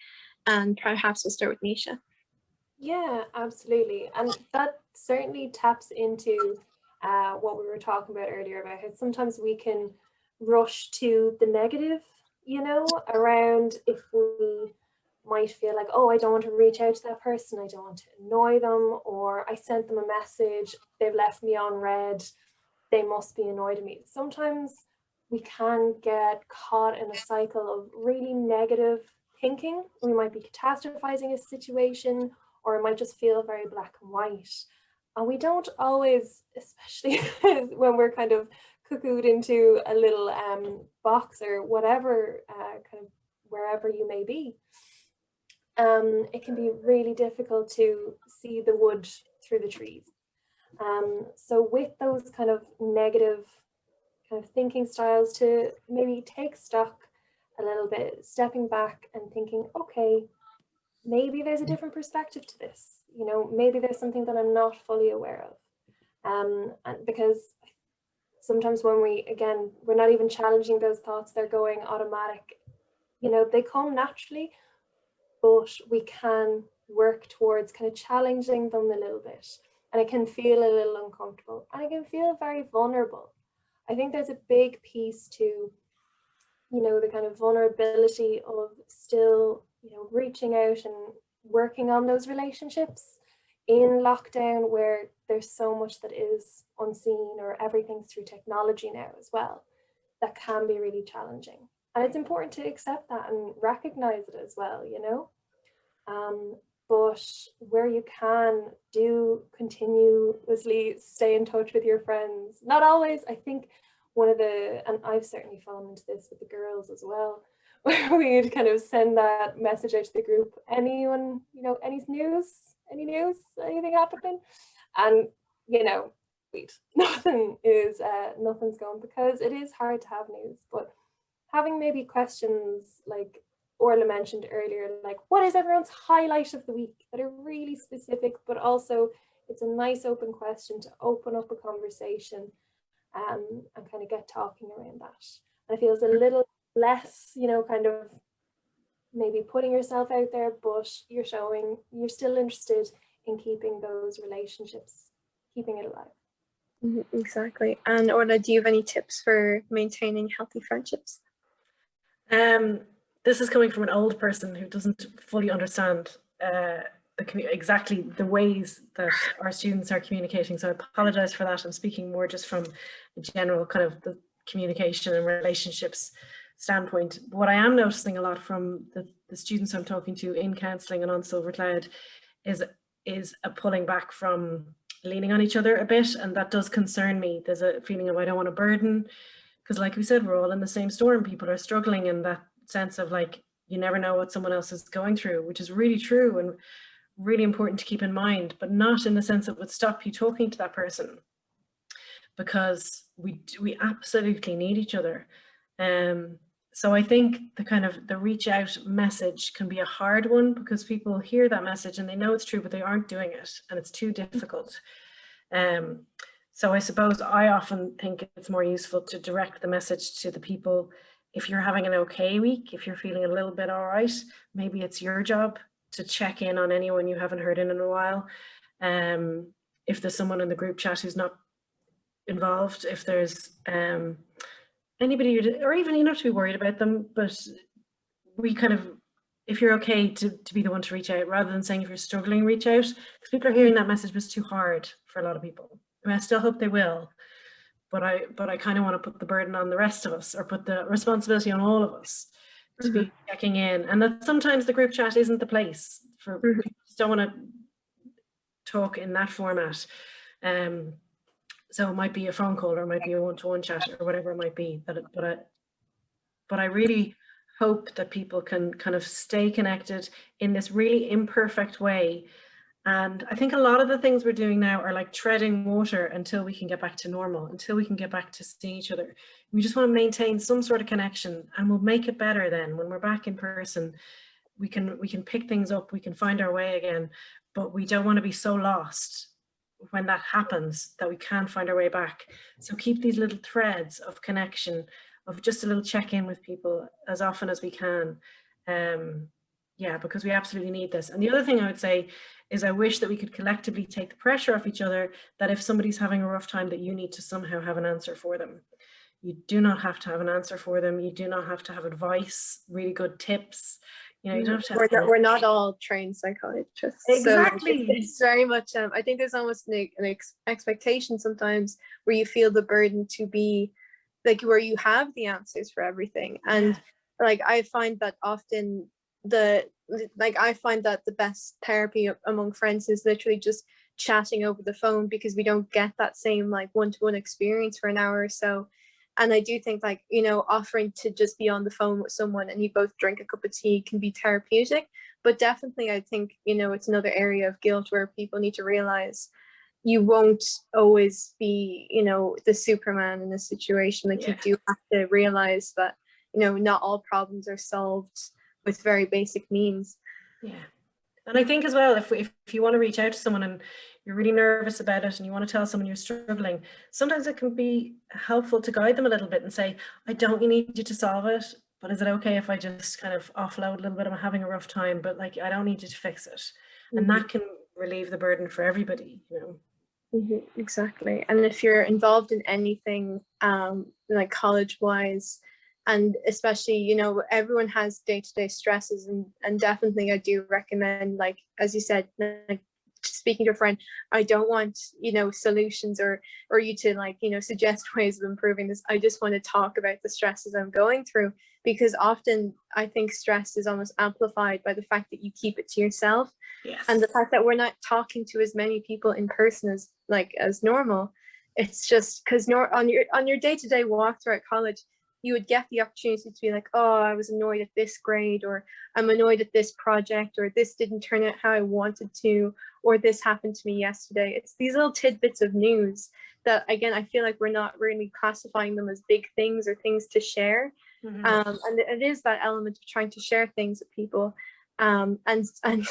And perhaps we'll start with Nisha. Yeah, absolutely. And that certainly taps into what we were talking about earlier, about how sometimes we can rush to the negative, you know, around if we might feel like, oh, I don't want to reach out to that person, I don't want to annoy them, or I sent them a message, they've left me on read, they must be annoyed at me. Sometimes we can get caught in a cycle of really negative thinking. We might be catastrophizing a situation, or it might just feel very black and white. And we don't always, especially when we're kind of cuckooed into a little box or whatever, kind of wherever you may be, it can be really difficult to see the wood through the trees. So with those kind of negative kind of thinking styles, to maybe take stock a little bit, stepping back and thinking, okay, maybe there's a different perspective to this. You know, maybe there's something that I'm not fully aware of. And because sometimes when we're not even challenging those thoughts, they're going automatic. You know, they come naturally, but we can work towards kind of challenging them a little bit. And it can feel a little uncomfortable, and it can feel very vulnerable. I think there's a big piece to, you know, the kind of vulnerability of still, you know, reaching out and working on those relationships in lockdown, where there's so much that is unseen, or everything's through technology now as well, that can be really challenging. And it's important to accept that and recognize it as well, you know. But where you can, do continuously stay in touch with your friends. Not always. I think and I've certainly fallen into this with the girls as well, where we'd kind of send that message out to the group, anyone, you know, any news, anything happening? And, you know, nothing is nothing's going, because it is hard to have news. But having maybe questions like Orla mentioned earlier, like what is everyone's highlight of the week, that are really specific, but also it's a nice open question to open up a conversation and kind of get talking around that. And I feel it's a little less, you know, kind of maybe putting yourself out there, but you're showing you're still interested in keeping those relationships, keeping it alive. Exactly. And Orla, do you have any tips for maintaining healthy friendships? This is coming from an old person who doesn't fully understand exactly the ways that our students are communicating, so I apologize for that. I'm speaking more just from a general kind of the communication and relationships standpoint. But what I am noticing a lot from the students I'm talking to in counselling and on Silver Cloud is a pulling back from leaning on each other a bit, and that does concern me. There's a feeling of I don't want to burden, because like we said, we're all in the same storm. People are struggling, and that sense of like you never know what someone else is going through, which is really true and really important to keep in mind, but not in the sense that would stop you talking to that person, because we absolutely need each other. So I think the reach out message can be a hard one, because people hear that message and they know it's true, but they aren't doing it, and it's too difficult. So I suppose I often think it's more useful to direct the message to the people. If you're having an okay week, if you're feeling a little bit all right, maybe it's your job to check in on anyone you haven't heard in a while. If there's someone in the group chat who's not involved, if there's anybody, or even you don't have to be worried about them, but if you're okay to be the one to reach out, rather than saying if you're struggling, reach out, because people are hearing that message was too hard for a lot of people. I mean, I still hope they will, but I kind of want to put the burden on the rest of us, or put the responsibility on all of us to be checking in, and that sometimes the group chat isn't the place for people who just don't want to talk in that format. So it might be a phone call, or it might be a one-to-one chat, or whatever it might be. But I really hope that people can kind of stay connected in this really imperfect way. And I think a lot of the things we're doing now are like treading water until we can get back to normal, until we can get back to seeing each other. We just want to maintain some sort of connection, and we'll make it better then when we're back in person. We can pick things up, we can find our way again, but we don't want to be so lost when that happens that we can't find our way back. So keep these little threads of connection, of just a little check-in with people as often as we can. Yeah, because we absolutely need this. And the other thing I would say is I wish that we could collectively take the pressure off each other, that if somebody's having a rough time, that you need to somehow have an answer for them. You do not have to have an answer for them. You do not have to have advice, really good tips. You know, you don't have to have we're not all trained psychologists. Exactly. So it's very much, I think there's almost an expectation sometimes where you feel the burden to be like where you have the answers for everything. And like, I find that often the best therapy among friends is literally just chatting over the phone, because we don't get that same like one-to-one experience for an hour or so. And I do think, like, you know, offering to just be on the phone with someone and you both drink a cup of tea can be therapeutic. But definitely, I think, you know, it's another area of guilt where people need to realize you won't always be, you know, the Superman in a situation. Like, you do have to realize that, you know, not all problems are solved with very basic means. Yeah. And I think as well, if you want to reach out to someone and you're really nervous about it and you want to tell someone you're struggling, sometimes it can be helpful to guide them a little bit and say, I don't need you to solve it, but is it okay if I just kind of offload a little bit? I'm having a rough time, but like, I don't need you to fix it. And that can relieve the burden for everybody, you know. Exactly. And if you're involved in anything like college-wise, and especially, you know, everyone has day-to-day stresses, and definitely I do recommend, like, as you said, like, speaking to a friend, I don't want, you know, solutions or you to, like, you know, suggest ways of improving this. I just want to talk about the stresses I'm going through, because often I think stress is almost amplified by the fact that you keep it to yourself. Yes. And the fact that we're not talking to as many people in person as normal. It's just because on your day-to-day walk throughout college, you would get the opportunity to be like, oh, I was annoyed at this grade, or I'm annoyed at this project, or this didn't turn out how I wanted to, or this happened to me yesterday. It's these little tidbits of news that, again, I feel like we're not really classifying them as big things or things to share. And it is that element of trying to share things with people, and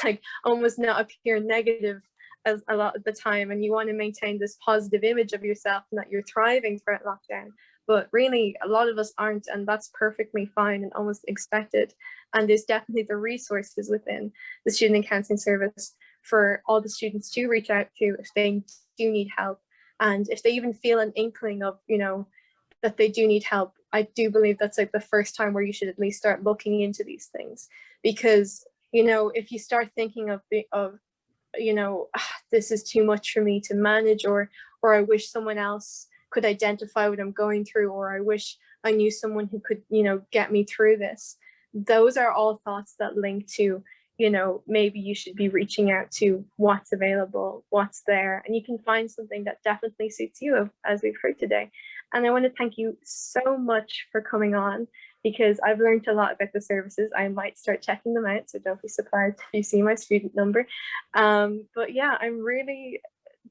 like almost not appear negative as a lot of the time, and you want to maintain this positive image of yourself and that you're thriving throughout lockdown, but really a lot of us aren't, and that's perfectly fine and almost expected. And there's definitely the resources within the Student Counselling Service for all the students to reach out to if they do need help, and if they even feel an inkling of, you know, that they do need help. I do believe that's like the first time where you should at least start looking into these things, because, you know, if you start thinking of you know, this is too much for me to manage, or I wish someone else could identify what I'm going through, or I wish I knew someone who could, you know, get me through this. Those are all thoughts that link to, you know, maybe you should be reaching out to what's available, what's there, and you can find something that definitely suits you, as we've heard today. And I want to thank you so much for coming on, because I've learned a lot about the services. I might start checking them out, so don't be surprised if you see my student number. But yeah, I'm really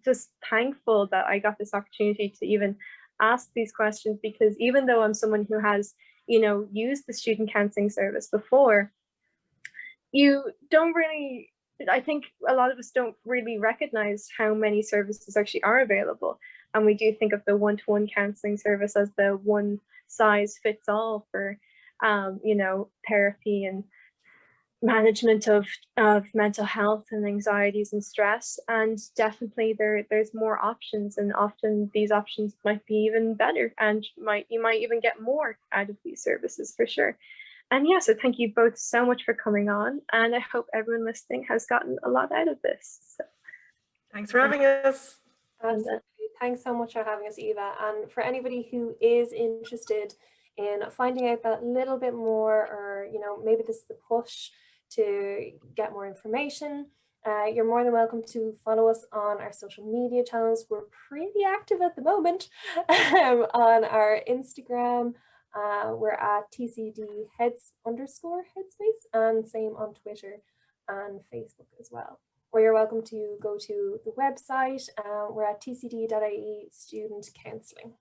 just thankful that I got this opportunity to even ask these questions, because even though I'm someone who has, you know, used the Student Counselling Service before, you don't really, I think a lot of us don't really recognize how many services actually are available. And we do think of the one-to-one counselling service as the one size fits all for, you know, therapy and management of mental health and anxieties and stress. And definitely there's more options, and often these options might be even better, and you might even get more out of these services for sure. And yeah, so thank you both so much for coming on, and I hope everyone listening has gotten a lot out of this. So. Thanks for having us. Absolutely. Thanks so much for having us, Eva. And for anybody who is interested in finding out that little bit more, or, you know, maybe this is the push to get more information, you're more than welcome to follow us on our social media channels. We're pretty active at the moment on our Instagram. We're at TCD_headspace, and same on Twitter and Facebook as well. Or you're welcome to go to the website. We're at tcd.ie Student Counselling.